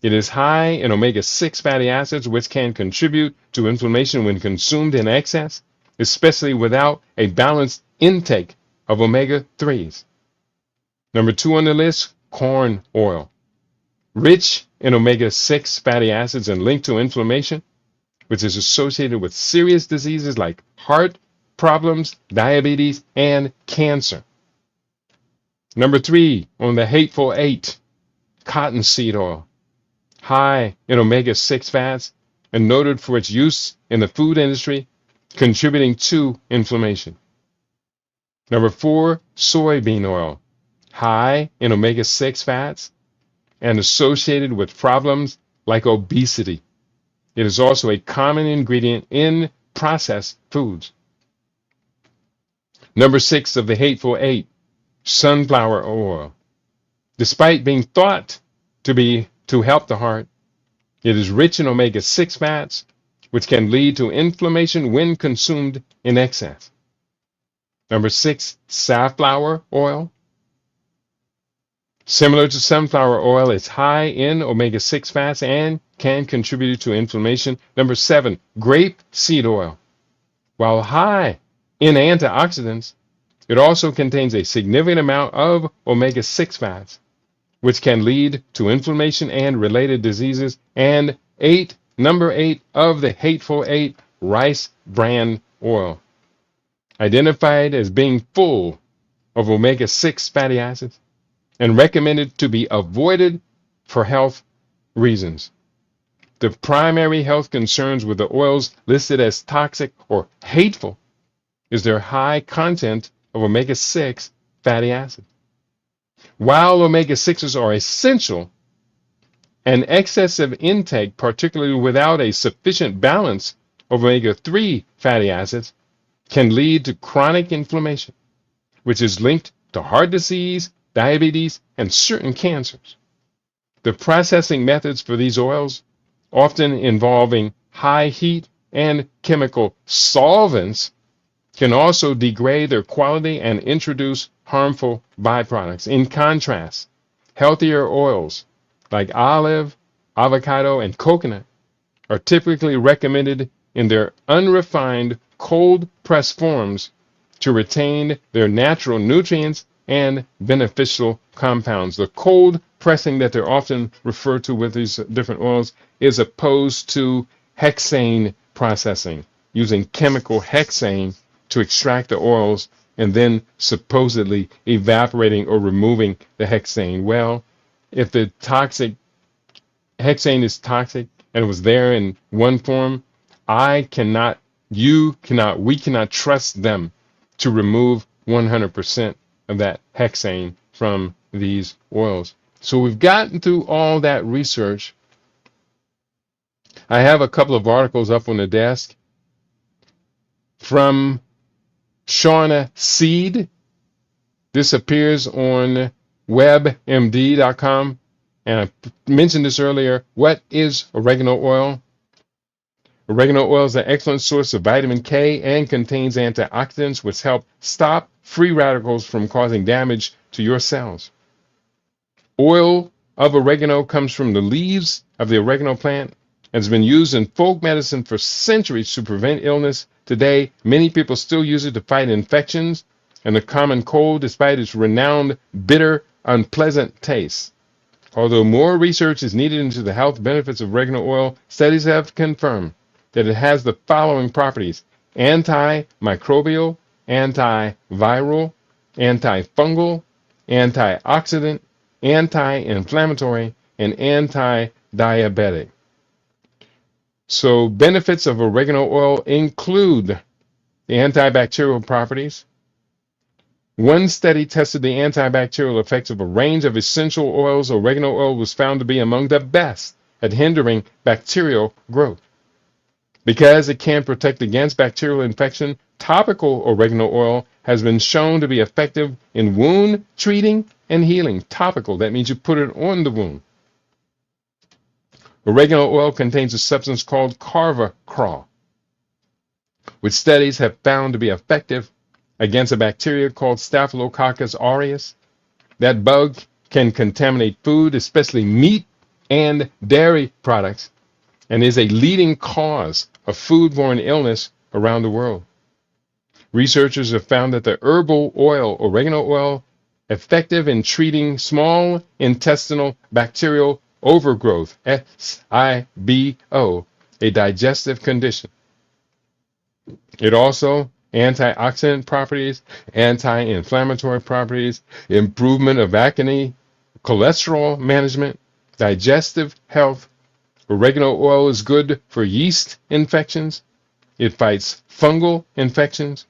It is high in omega-6 fatty acids, which can contribute to inflammation when consumed in excess, especially without a balanced intake of omega-3s. Number two on the list, corn oil, rich in omega-6 fatty acids and linked to inflammation, which is associated with serious diseases like heart problems, diabetes, and cancer. Number three on the hateful eight, cottonseed oil, high in omega-6 fats and noted for its use in the food industry, contributing to inflammation. Number four, soybean oil, high in omega-6 fats and associated with problems like obesity. It is also a common ingredient in processed foods. Number six of the hateful eight, sunflower oil. Despite being thought to help the heart, it is rich in omega-6 fats, which can lead to inflammation when consumed in excess. Number six, safflower oil. Similar to sunflower oil, it's high in omega-6 fats and can contribute to inflammation. Number seven, grapeseed oil. While high in antioxidants, it also contains a significant amount of omega-6 fats, which can lead to inflammation and related diseases. And number eight of the hateful eight, rice bran oil, identified as being full of omega-6 fatty acids and recommended to be avoided for health reasons. The primary health concerns with the oils listed as toxic or hateful is their high content of omega-6 fatty acids. While omega-6s are essential, an excessive intake, particularly without a sufficient balance of omega-3 fatty acids, can lead to chronic inflammation, which is linked to heart disease, diabetes, and certain cancers. The processing methods for these oils, often involving high heat and chemical solvents, can also degrade their quality and introduce harmful byproducts. In contrast, healthier oils like olive, avocado, and coconut are typically recommended in their unrefined, cold-pressed forms to retain their natural nutrients and beneficial compounds. The cold pressing that they're often referred to with these different oils is opposed to hexane processing, using chemical hexane to extract the oils and then supposedly evaporating or removing the hexane. Well, if the toxic hexane is toxic and it was there in one form, we cannot trust them to remove 100% of that hexane from these oils. So we've gotten through all that research. I have a couple of articles up on the desk from Shauna Seed. This appears on webmd.com. And I mentioned this earlier. What is oregano oil? Oregano oil is an excellent source of vitamin K and contains antioxidants which help stop free radicals from causing damage to your cells. Oil of oregano comes from the leaves of the oregano plant and has been used in folk medicine for centuries to prevent illness. Today, many people still use it to fight infections and the common cold, despite its renowned bitter, unpleasant taste. Although more research is needed into the health benefits of oregano oil, studies have confirmed that it has the following properties: antimicrobial, antiviral, antifungal, antioxidant, anti-inflammatory, and anti-diabetic. So benefits of oregano oil include the antibacterial properties. One study tested the antibacterial effects of a range of essential oils. Oregano oil was found to be among the best at hindering bacterial growth. Because it can protect against bacterial infection, topical oregano oil has been shown to be effective in wound treating and healing. Topical, that means you put it on the wound. Oregano oil contains a substance called carvacrol, which studies have found to be effective against a bacteria called Staphylococcus aureus. That bug can contaminate food, especially meat and dairy products, and is a leading cause of foodborne illness around the world. Researchers have found that the herbal oil, oregano oil, effective in treating small intestinal bacterial overgrowth, SIBO, a digestive condition. It also antioxidant properties, anti-inflammatory properties, improvement of acne, cholesterol management, digestive health. Oregano oil is good for yeast infections. It fights fungal infections.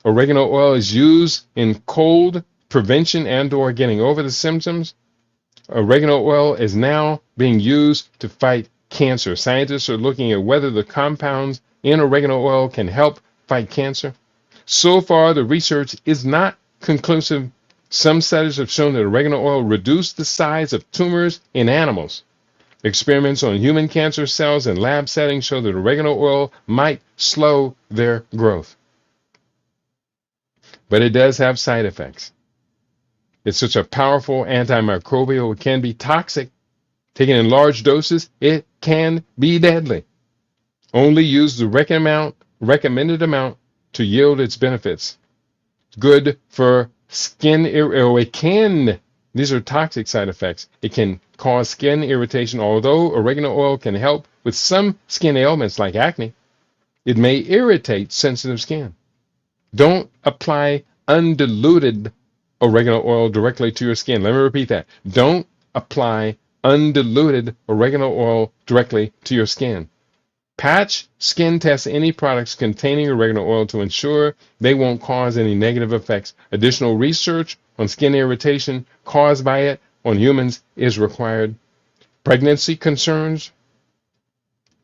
Oregano oil is used in cold prevention and/or getting over the symptoms. Oregano oil is now being used to fight cancer. Scientists are looking at whether the compounds in oregano oil can help fight cancer. So far, the research is not conclusive. Some studies have shown that oregano oil reduced the size of tumors in animals. Experiments on human cancer cells in lab settings show that oregano oil might slow their growth. But it does have side effects. It's such a powerful antimicrobial, it can be toxic. Taken in large doses, it can be deadly. Only use the recommended amount to yield its benefits. Good for skin these are toxic side effects. It can cause skin irritation. Although oregano oil can help with some skin ailments like acne, it may irritate sensitive skin. Don't apply undiluted oregano oil directly to your skin. Let me repeat that. Don't apply undiluted oregano oil directly to your skin. Patch skin test any products containing oregano oil to ensure they won't cause any negative effects. Additional research on skin irritation caused by it on humans is required. Pregnancy concerns.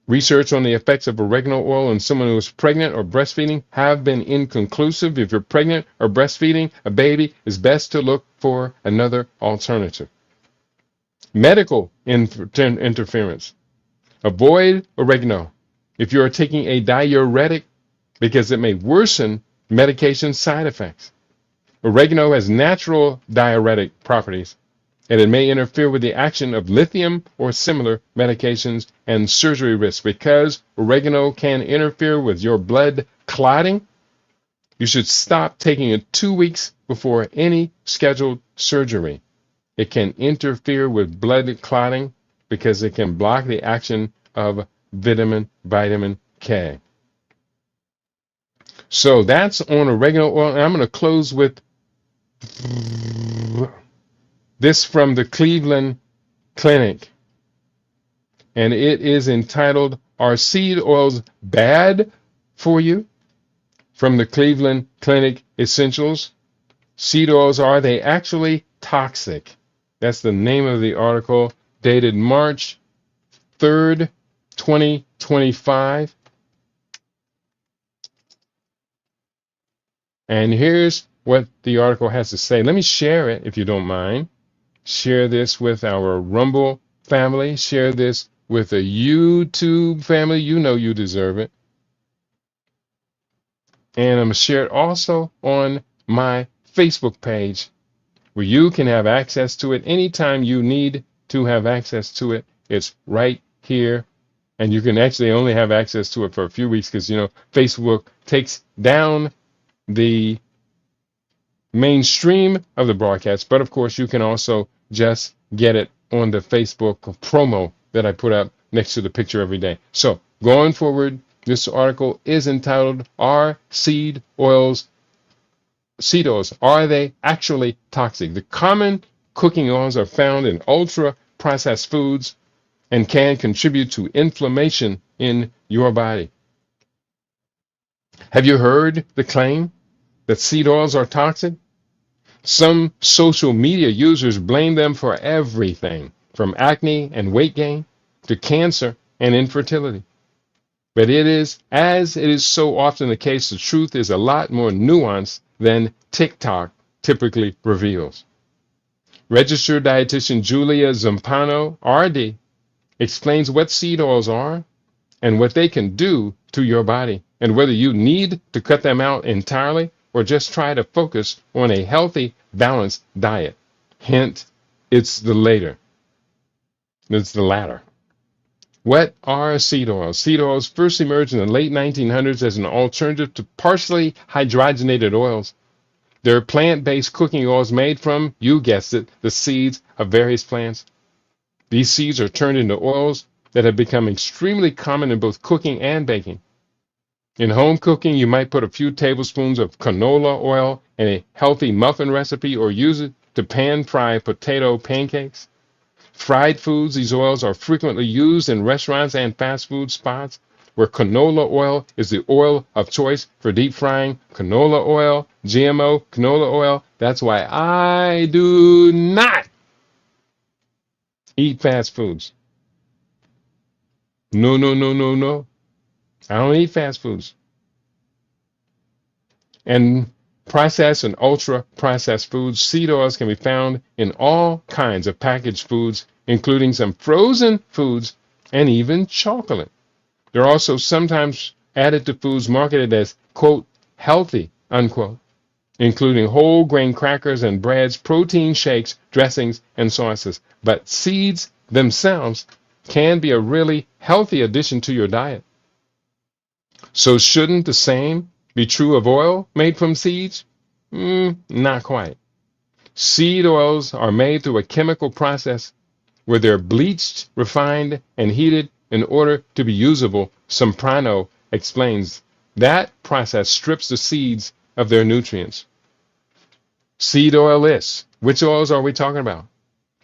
Research on the effects of oregano oil on someone who is pregnant or breastfeeding have been inconclusive. If you're pregnant or breastfeeding a baby, it's best to look for another alternative. Medical interference. Avoid oregano if you are taking a diuretic because it may worsen medication side effects. Oregano has natural diuretic properties, and it may interfere with the action of lithium or similar medications and surgery risks. Because oregano can interfere with your blood clotting, you should stop taking it 2 weeks before any scheduled surgery. It can interfere with blood clotting because it can block the action of vitamin K. So that's on oregano oil. And I'm going to close with this from the Cleveland Clinic, and it is entitled, Are Seed Oils Bad for You? From the Cleveland Clinic Essentials. Seed oils, are they actually toxic? That's the name of the article, dated March 3rd, 2025. And here's what the article has to say. Let me share it if you don't mind. Share this with our Rumble family. Share this with a YouTube family. You know you deserve it. And I'm going to share it also on my Facebook page, where you can have access to it anytime you need to have access to it. It's right here. And you can actually only have access to it for a few weeks because, Facebook takes down the mainstream of the broadcast. But of course, you can also just get it on the Facebook promo that I put up next to the picture every day. So going forward, this article is entitled, Are Seed Oils, are they actually toxic? The common cooking oils are found in ultra-processed foods and can contribute to inflammation in your body. Have you heard the claim that seed oils are toxic? Some social media users blame them for everything, from acne and weight gain to cancer and infertility. But it is, as it is so often the case, the truth is a lot more nuanced than TikTok typically reveals. Registered dietitian Julia Zampano, RD, explains what seed oils are and what they can do to your body, and whether you need to cut them out entirely or just try to focus on a healthy, balanced diet. Hint, it's the later. It's the latter. What are seed oils? Seed oils first emerged in the late 1900s as an alternative to partially hydrogenated oils. They're plant-based cooking oils made from, you guessed it, the seeds of various plants. These seeds are turned into oils that have become extremely common in both cooking and baking. In home cooking, you might put a few tablespoons of canola oil in a healthy muffin recipe or use it to pan-fry potato pancakes. Fried foods, these oils are frequently used in restaurants and fast food spots where canola oil is the oil of choice for deep frying. Canola oil, GMO, canola oil. That's why I do not eat fast foods. No, no, no, no, no. I don't eat fast foods. And processed and ultra processed foods, seed oils can be found in all kinds of packaged foods, including some frozen foods and even chocolate. They're also sometimes added to foods marketed as, quote, healthy, unquote, including whole grain crackers and breads, protein shakes, dressings, and sauces. But seeds themselves can be a really healthy addition to your diet. So shouldn't the same be true of oil made from seeds? Not quite. Seed oils are made through a chemical process where they're bleached, refined, and heated in order to be usable. Soprano explains that process strips the seeds of their nutrients. Seed oil lists. Which oils are we talking about?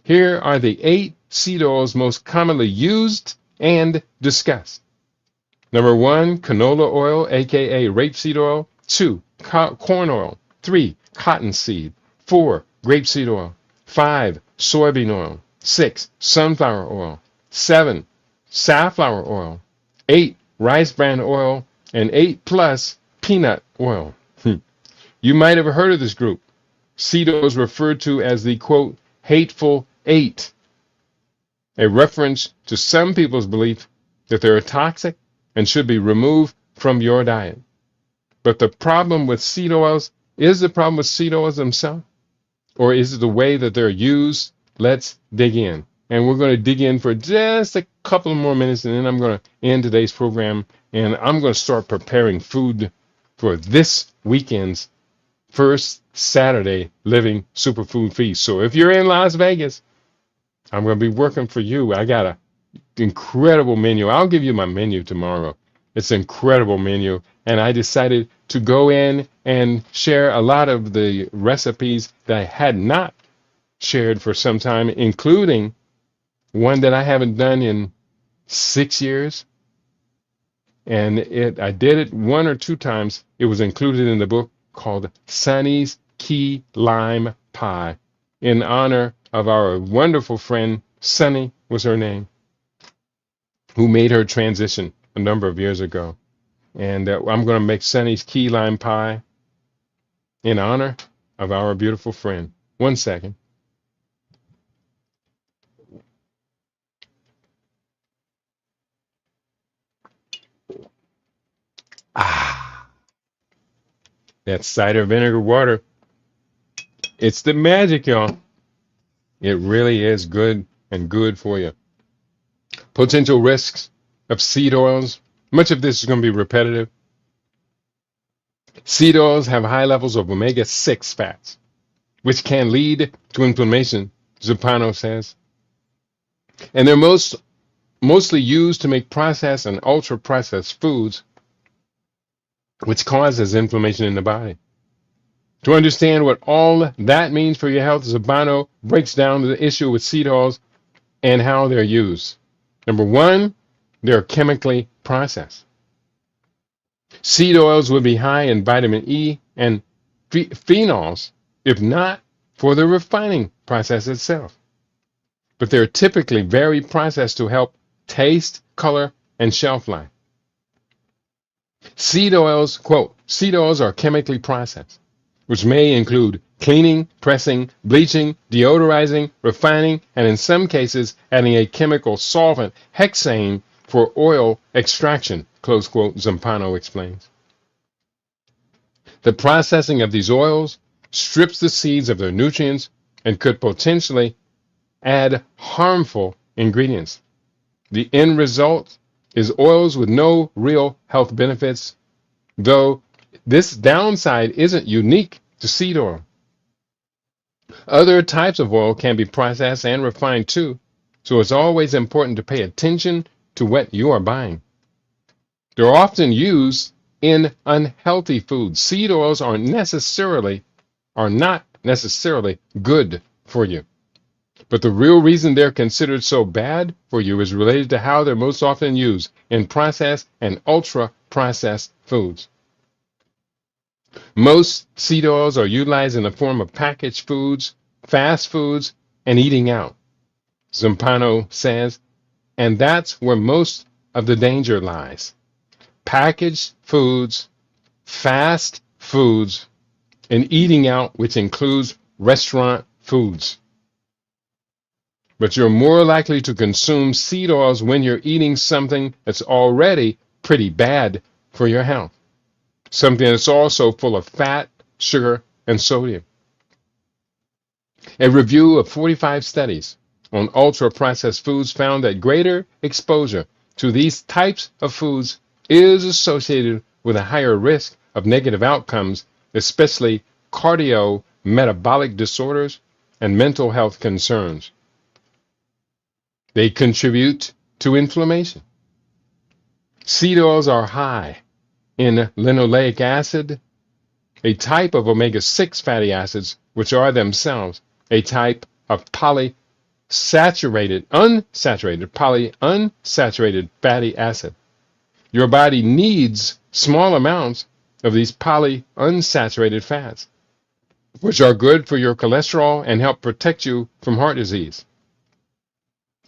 Here are the 8 seed oils most commonly used and discussed. Number 1, canola oil, aka rapeseed oil. 2, corn oil. 3, cottonseed. 4, grapeseed oil. 5, soybean oil. 6, sunflower oil. 7, safflower oil. 8, rice bran oil. And 8 plus peanut oil. You might have heard of this group. Seed oils referred to as the, quote, hateful 8, a reference to some people's belief that they're toxic and should be removed from your diet. But the problem with seed oils, is the problem with seed oils themselves? Or is it the way that they're used? Let's dig in. And we're going to dig in for just a couple more minutes, and then I'm going to end today's program, and I'm going to start preparing food for this weekend's first Saturday Living Superfood Feast. So if you're in Las Vegas, I'm going to be working for you. I got an incredible menu. I'll give you my menu tomorrow. It's an incredible menu. And I decided to go in and share a lot of the recipes that I had not shared for some time, including one that I haven't done in 6 years. And I did it 1 or 2 times. It was included in the book called Sonny's Key Lime Pie, in honor of our wonderful friend, Sonny was her name, who made her transition a number of years ago. And I'm going to make Sonny's Key Lime Pie in honor of our beautiful friend. 1 second. That cider vinegar water. It's the magic, y'all. It really is good and good for you. Potential risks of seed oils. Much of this is going to be repetitive. Seed oils have high levels of omega-6 fats, which can lead to inflammation, Zampano says. And they're mostly used to make processed and ultra-processed foods, which causes inflammation in the body. To understand what all that means for your health, Zampano breaks down the issue with seed oils and how they're used. Number 1, they're chemically processed. Seed oils would be high in vitamin E and phenols if not for the refining process itself. But they're typically very processed to help taste, color, and shelf life. Seed oils, quote, seed oils are chemically processed, which may include cleaning, pressing, bleaching, deodorizing, refining, and in some cases adding a chemical solvent, hexane, for oil extraction, close quote, Zampano explains. The processing of these oils strips the seeds of their nutrients and could potentially add harmful ingredients. The end result is oils with no real health benefits, though this downside isn't unique to seed oil. Other types of oil can be processed and refined too, so it's always important to pay attention to what you are buying. They're often used in unhealthy foods. Seed oils are not necessarily good for you. But the real reason they're considered so bad for you is related to how they're most often used in processed and ultra-processed foods. Most seed oils are utilized in the form of packaged foods, fast foods, and eating out, Zampano says, and that's where most of the danger lies. Packaged foods, fast foods, and eating out, which includes restaurant foods. But you're more likely to consume seed oils when you're eating something that's already pretty bad for your health. Something that's also full of fat, sugar, and sodium. A review of 45 studies on ultra-processed foods found that greater exposure to these types of foods is associated with a higher risk of negative outcomes, especially cardiometabolic disorders and mental health concerns. They contribute to inflammation. Seed oils are high in linoleic acid, a type of omega-6 fatty acids, which are themselves a type of unsaturated fatty acid. Your body needs small amounts of these polyunsaturated fats, which are good for your cholesterol and help protect you from heart disease.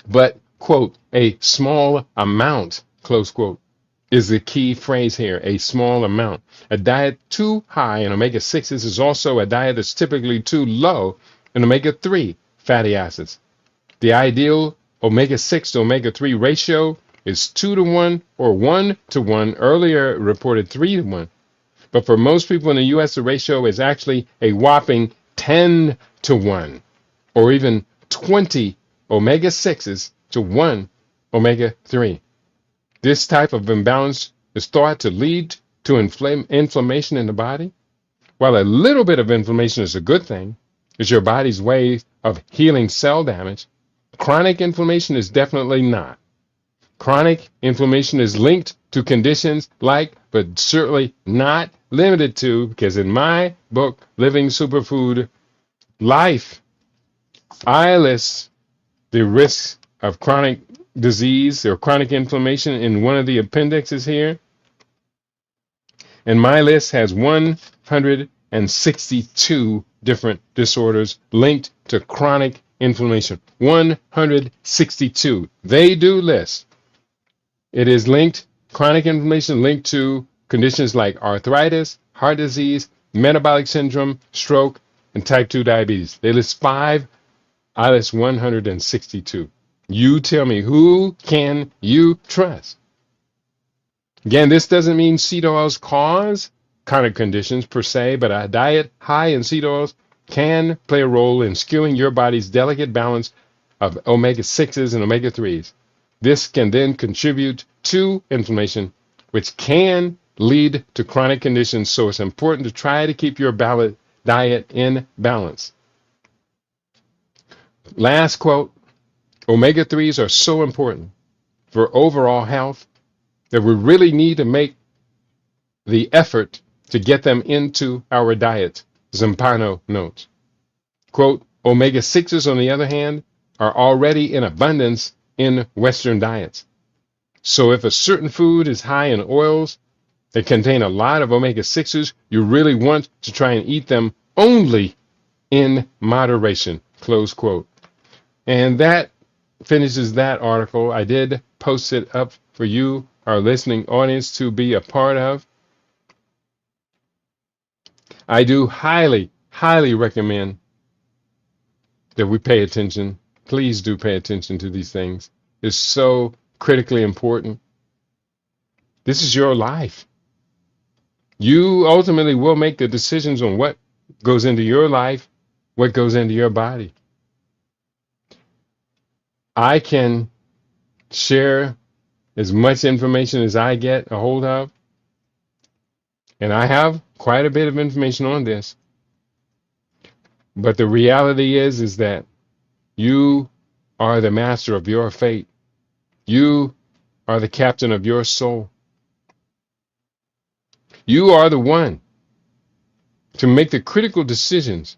But, quote, a small amount, close quote, is the key phrase here, a small amount. A diet too high in omega-6s is also a diet that's typically too low in omega-3 fatty acids. The ideal omega-6 to omega-3 ratio is 2-to-1 or 1-to-1, earlier reported 3-to-1. But for most people in the U.S., the ratio is actually a whopping 10-to-1 or even 20 omega-6s to 1 omega-3. This type of imbalance is thought to lead to inflammation in the body. While a little bit of inflammation is a good thing, it's your body's way of healing cell damage, chronic inflammation is definitely not. Chronic inflammation is linked to conditions like, but certainly not limited to, because in my book, Living Superfood Life, I list the risks of chronic disease or chronic inflammation in one of the appendixes here. And my list has 162 different disorders linked to chronic inflammation. 162. They do list. It is linked, chronic inflammation linked to conditions like arthritis, heart disease, metabolic syndrome, stroke, and type 2 diabetes. They list 5. I list 162. You tell me, who can you trust? Again, this doesn't mean seed oils cause chronic conditions per se, but a diet high in seed oils can play a role in skewing your body's delicate balance of omega-6s and omega-3s. This can then contribute to inflammation, which can lead to chronic conditions, so it's important to try to keep your diet in balance. Last quote, omega-3s are so important for overall health that we really need to make the effort to get them into our diet, Zampano notes. Quote, omega-6s, on the other hand, are already in abundance in Western diets. So if a certain food is high in oils that contain a lot of omega-6s, you really want to try and eat them only in moderation, close quote. And that finishes that article. I did post it up for you, our listening audience, to be a part of. I do highly, highly recommend that we pay attention. Please do pay attention to these things. It's so critically important. This is your life. You ultimately will make the decisions on what goes into your life, what goes into your body. I can share as much information as I get a hold of, and I have quite a bit of information on this. But the reality is that you are the master of your fate. You are the captain of your soul. You are the one to make the critical decisions.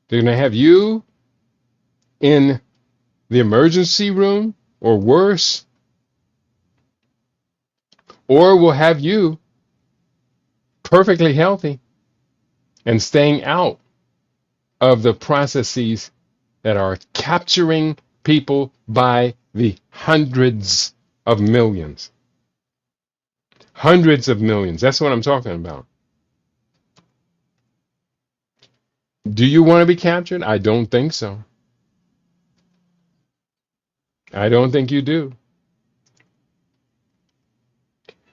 They're going to have you in the emergency room or worse, or will have you perfectly healthy and staying out of the processes that are capturing people by the hundreds of millions. Hundreds of millions. That's what I'm talking about. Do you want to be captured? I don't think so. I don't think you do.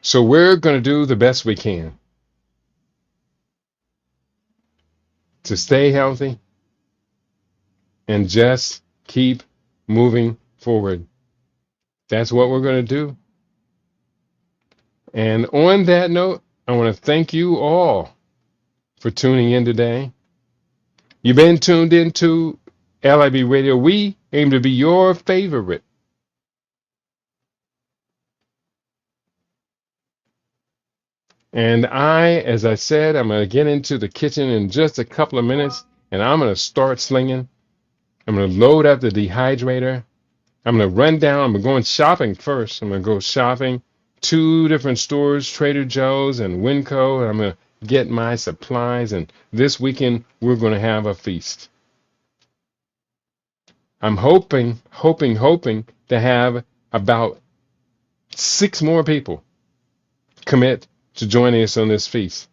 So we're going to do the best we can to stay healthy and just keep moving forward. That's what we're going to do. And on that note, I want to thank you all for tuning in today. You've been tuned into LIB Radio. We aim to be your favorite. And as I said, I'm going to get into the kitchen in just a couple of minutes, and I'm going to start slinging. I'm going to load up the dehydrator. I'm going to run down. I'm going shopping first. I'm going to go shopping. 2 different stores, Trader Joe's and Winco, and I'm going to get my supplies. And this weekend, we're going to have a feast. I'm hoping to have about 6 more people commit to joining us on this feast.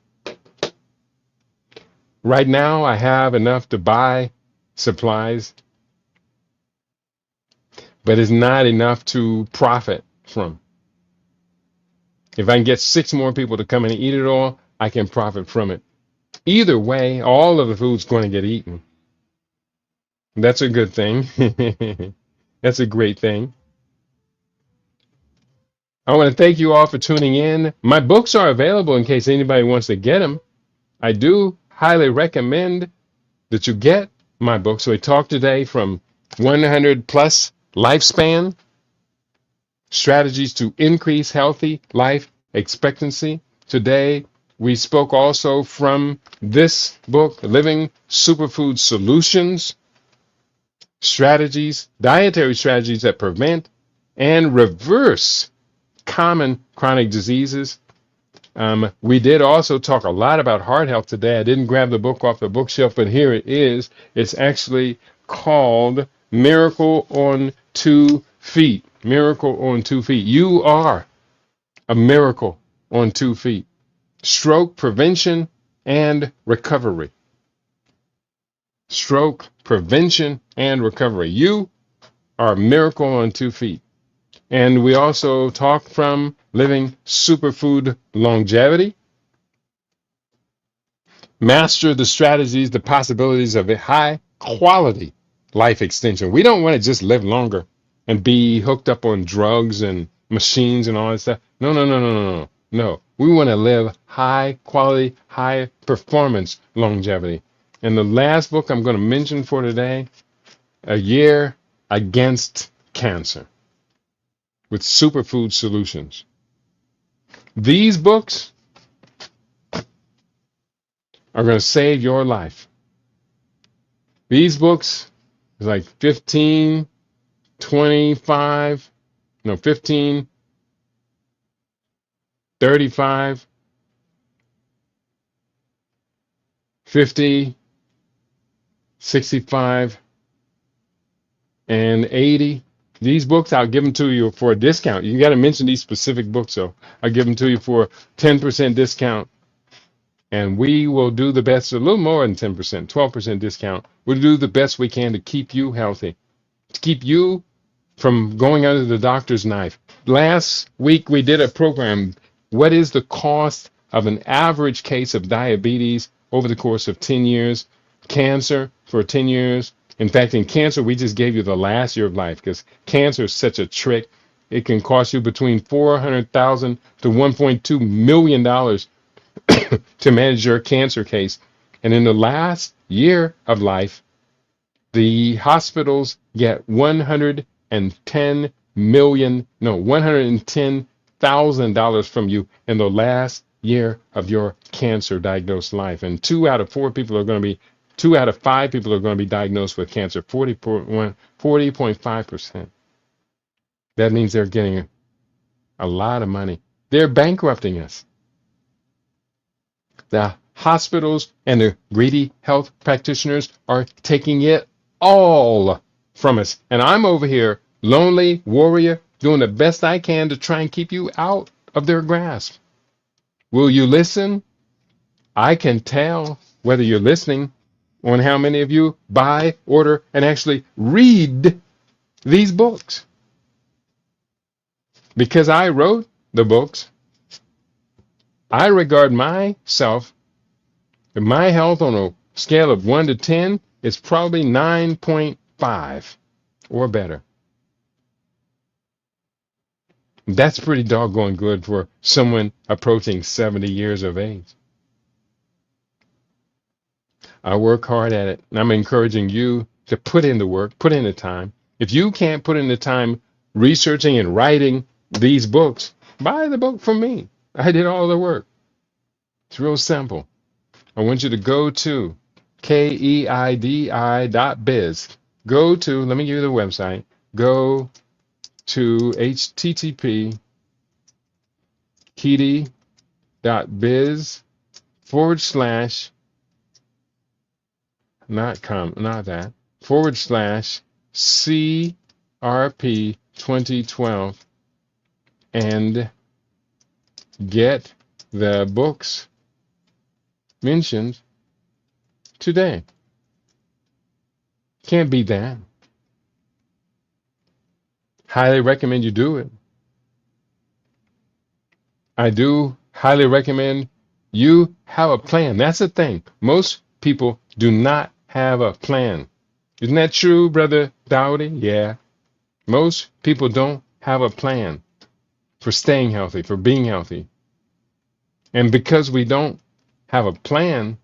Right now, I have enough to buy supplies, but it's not enough to profit from. If I can get 6 more people to come and eat it all, I can profit from it. Either way, all of the food's going to get eaten. That's a good thing. That's a great thing. I want to thank you all for tuning in. My books are available in case anybody wants to get them. I do highly recommend that you get my book. So we talked today from 100 plus lifespan, strategies to increase healthy life expectancy. Today, we spoke also from this book, Living Superfood Solutions, dietary strategies that prevent and reverse common chronic diseases. We did also talk a lot about heart health today. I didn't grab the book off the bookshelf, but here it is. It's actually called Miracle on 2 Feet. Miracle on 2 feet. You are a miracle on 2 feet. Stroke prevention and recovery. Stroke prevention and recovery. You are a miracle on 2 feet. And we also talk from Living Superfood Longevity. Master the strategies, the possibilities of a high quality life extension. We don't want to just live longer and be hooked up on drugs and machines and all that stuff. No. We want to live high quality, high performance longevity. And the last book I'm going to mention for today, A Year Against Cancer, with Superfood Solutions. These books are going to save your life. These books is like 15, 35, 50, 65, and 80. These books, I'll give them to you for a discount. You got to mention these specific books, so I'll give them to you for 10% discount. And we will do the best, a little more than 10%, 12% discount. We'll do the best we can to keep you healthy, to keep you from going under the doctor's knife. Last week we did a program. What is the cost of an average case of diabetes over the course of 10 years? Cancer for 10 years. In fact, in cancer, we just gave you the last year of life because cancer is such a trick. It can cost you between $400,000 to $1.2 million to manage your cancer case. And in the last year of life, the hospitals get $110,000 from you in the last year of your cancer diagnosed life. And 2 out of 5 people are going to be diagnosed with cancer, 40.5%. That means they're getting a lot of money. They're bankrupting us. The hospitals and the greedy health practitioners are taking it all from us. And I'm over here, lonely warrior, doing the best I can to try and keep you out of their grasp. Will you listen? I can tell whether you're listening on how many of you buy, order, and actually read these books. Because I wrote the books, I regard myself, my health on a scale of 1 to 10 is probably 9.5 or better. That's pretty doggone good for someone approaching 70 years of age. I work hard at it, and I'm encouraging you to put in the work, put in the time. If you can't put in the time researching and writing these books, buy the book from me. I did all the work. It's real simple. I want you to go to keidi.biz. Go to, let me give you the website. Go to http://keidi.biz/ CRP 2012 and get the books mentioned today. Can't beat that. Highly recommend you do it. I do highly recommend you have a plan. That's the thing. Most people do not have a plan. Isn't that true, Brother Dowdy? Yeah. Most people don't have a plan for staying healthy, for being healthy. And because we don't have a plan,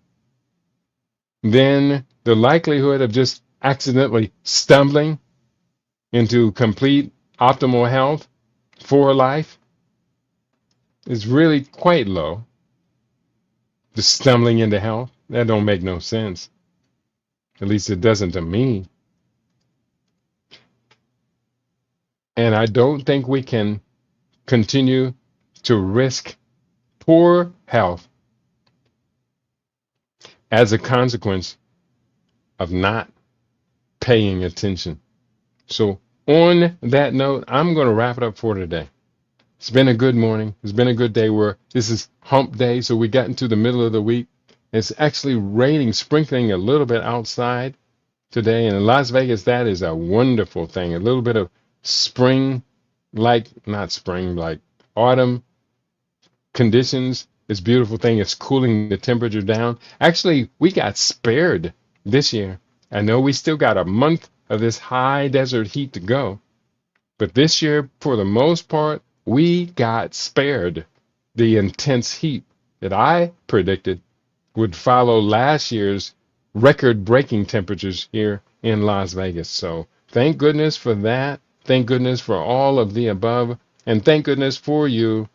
then the likelihood of just accidentally stumbling into complete optimal health for life is really quite low. The stumbling into health, that don't make no sense. At least it doesn't to me. And I don't think we can continue to risk poor health as a consequence of not paying attention. So on that note, I'm going to wrap it up for today. It's been a good morning. It's been a good day. This is hump day, so we got into the middle of the week. It's actually raining, sprinkling a little bit outside today. And in Las Vegas, that is a wonderful thing. A little bit of spring, not spring, like autumn conditions. It's a beautiful thing. It's cooling the temperature down. Actually, we got spared this year. I know we still got a month of this high desert heat to go. But this year, for the most part, we got spared the intense heat that I predicted would follow last year's record-breaking temperatures here in Las Vegas. So thank goodness for that. Thank goodness for all of the above. And thank goodness for you,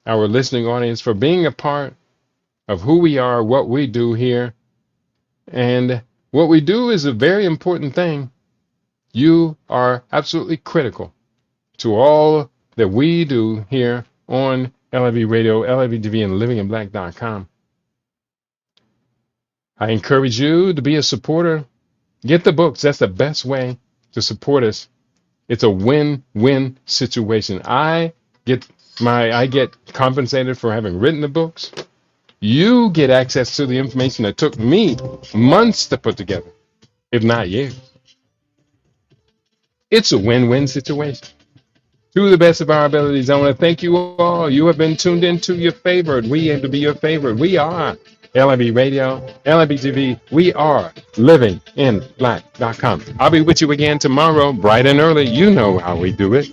our listening audience, for being a part of who we are, what we do here. And what we do is a very important thing. You are absolutely critical to all that we do here on LIV Radio, LIV TV, and livinginblack.com. I encourage you to be a supporter. Get the books. That's the best way to support us. It's a win-win situation. I get compensated for having written the books, You get access to the information that took me months to put together, if not years. It's a win-win situation. To the best of our abilities, I want to thank you all. You have been tuned into your favorite. We aim to be your favorite. We are LIB Radio, LIB TV. We are livinginblack.com. I'll be with you again tomorrow, bright and early. You know how we do it.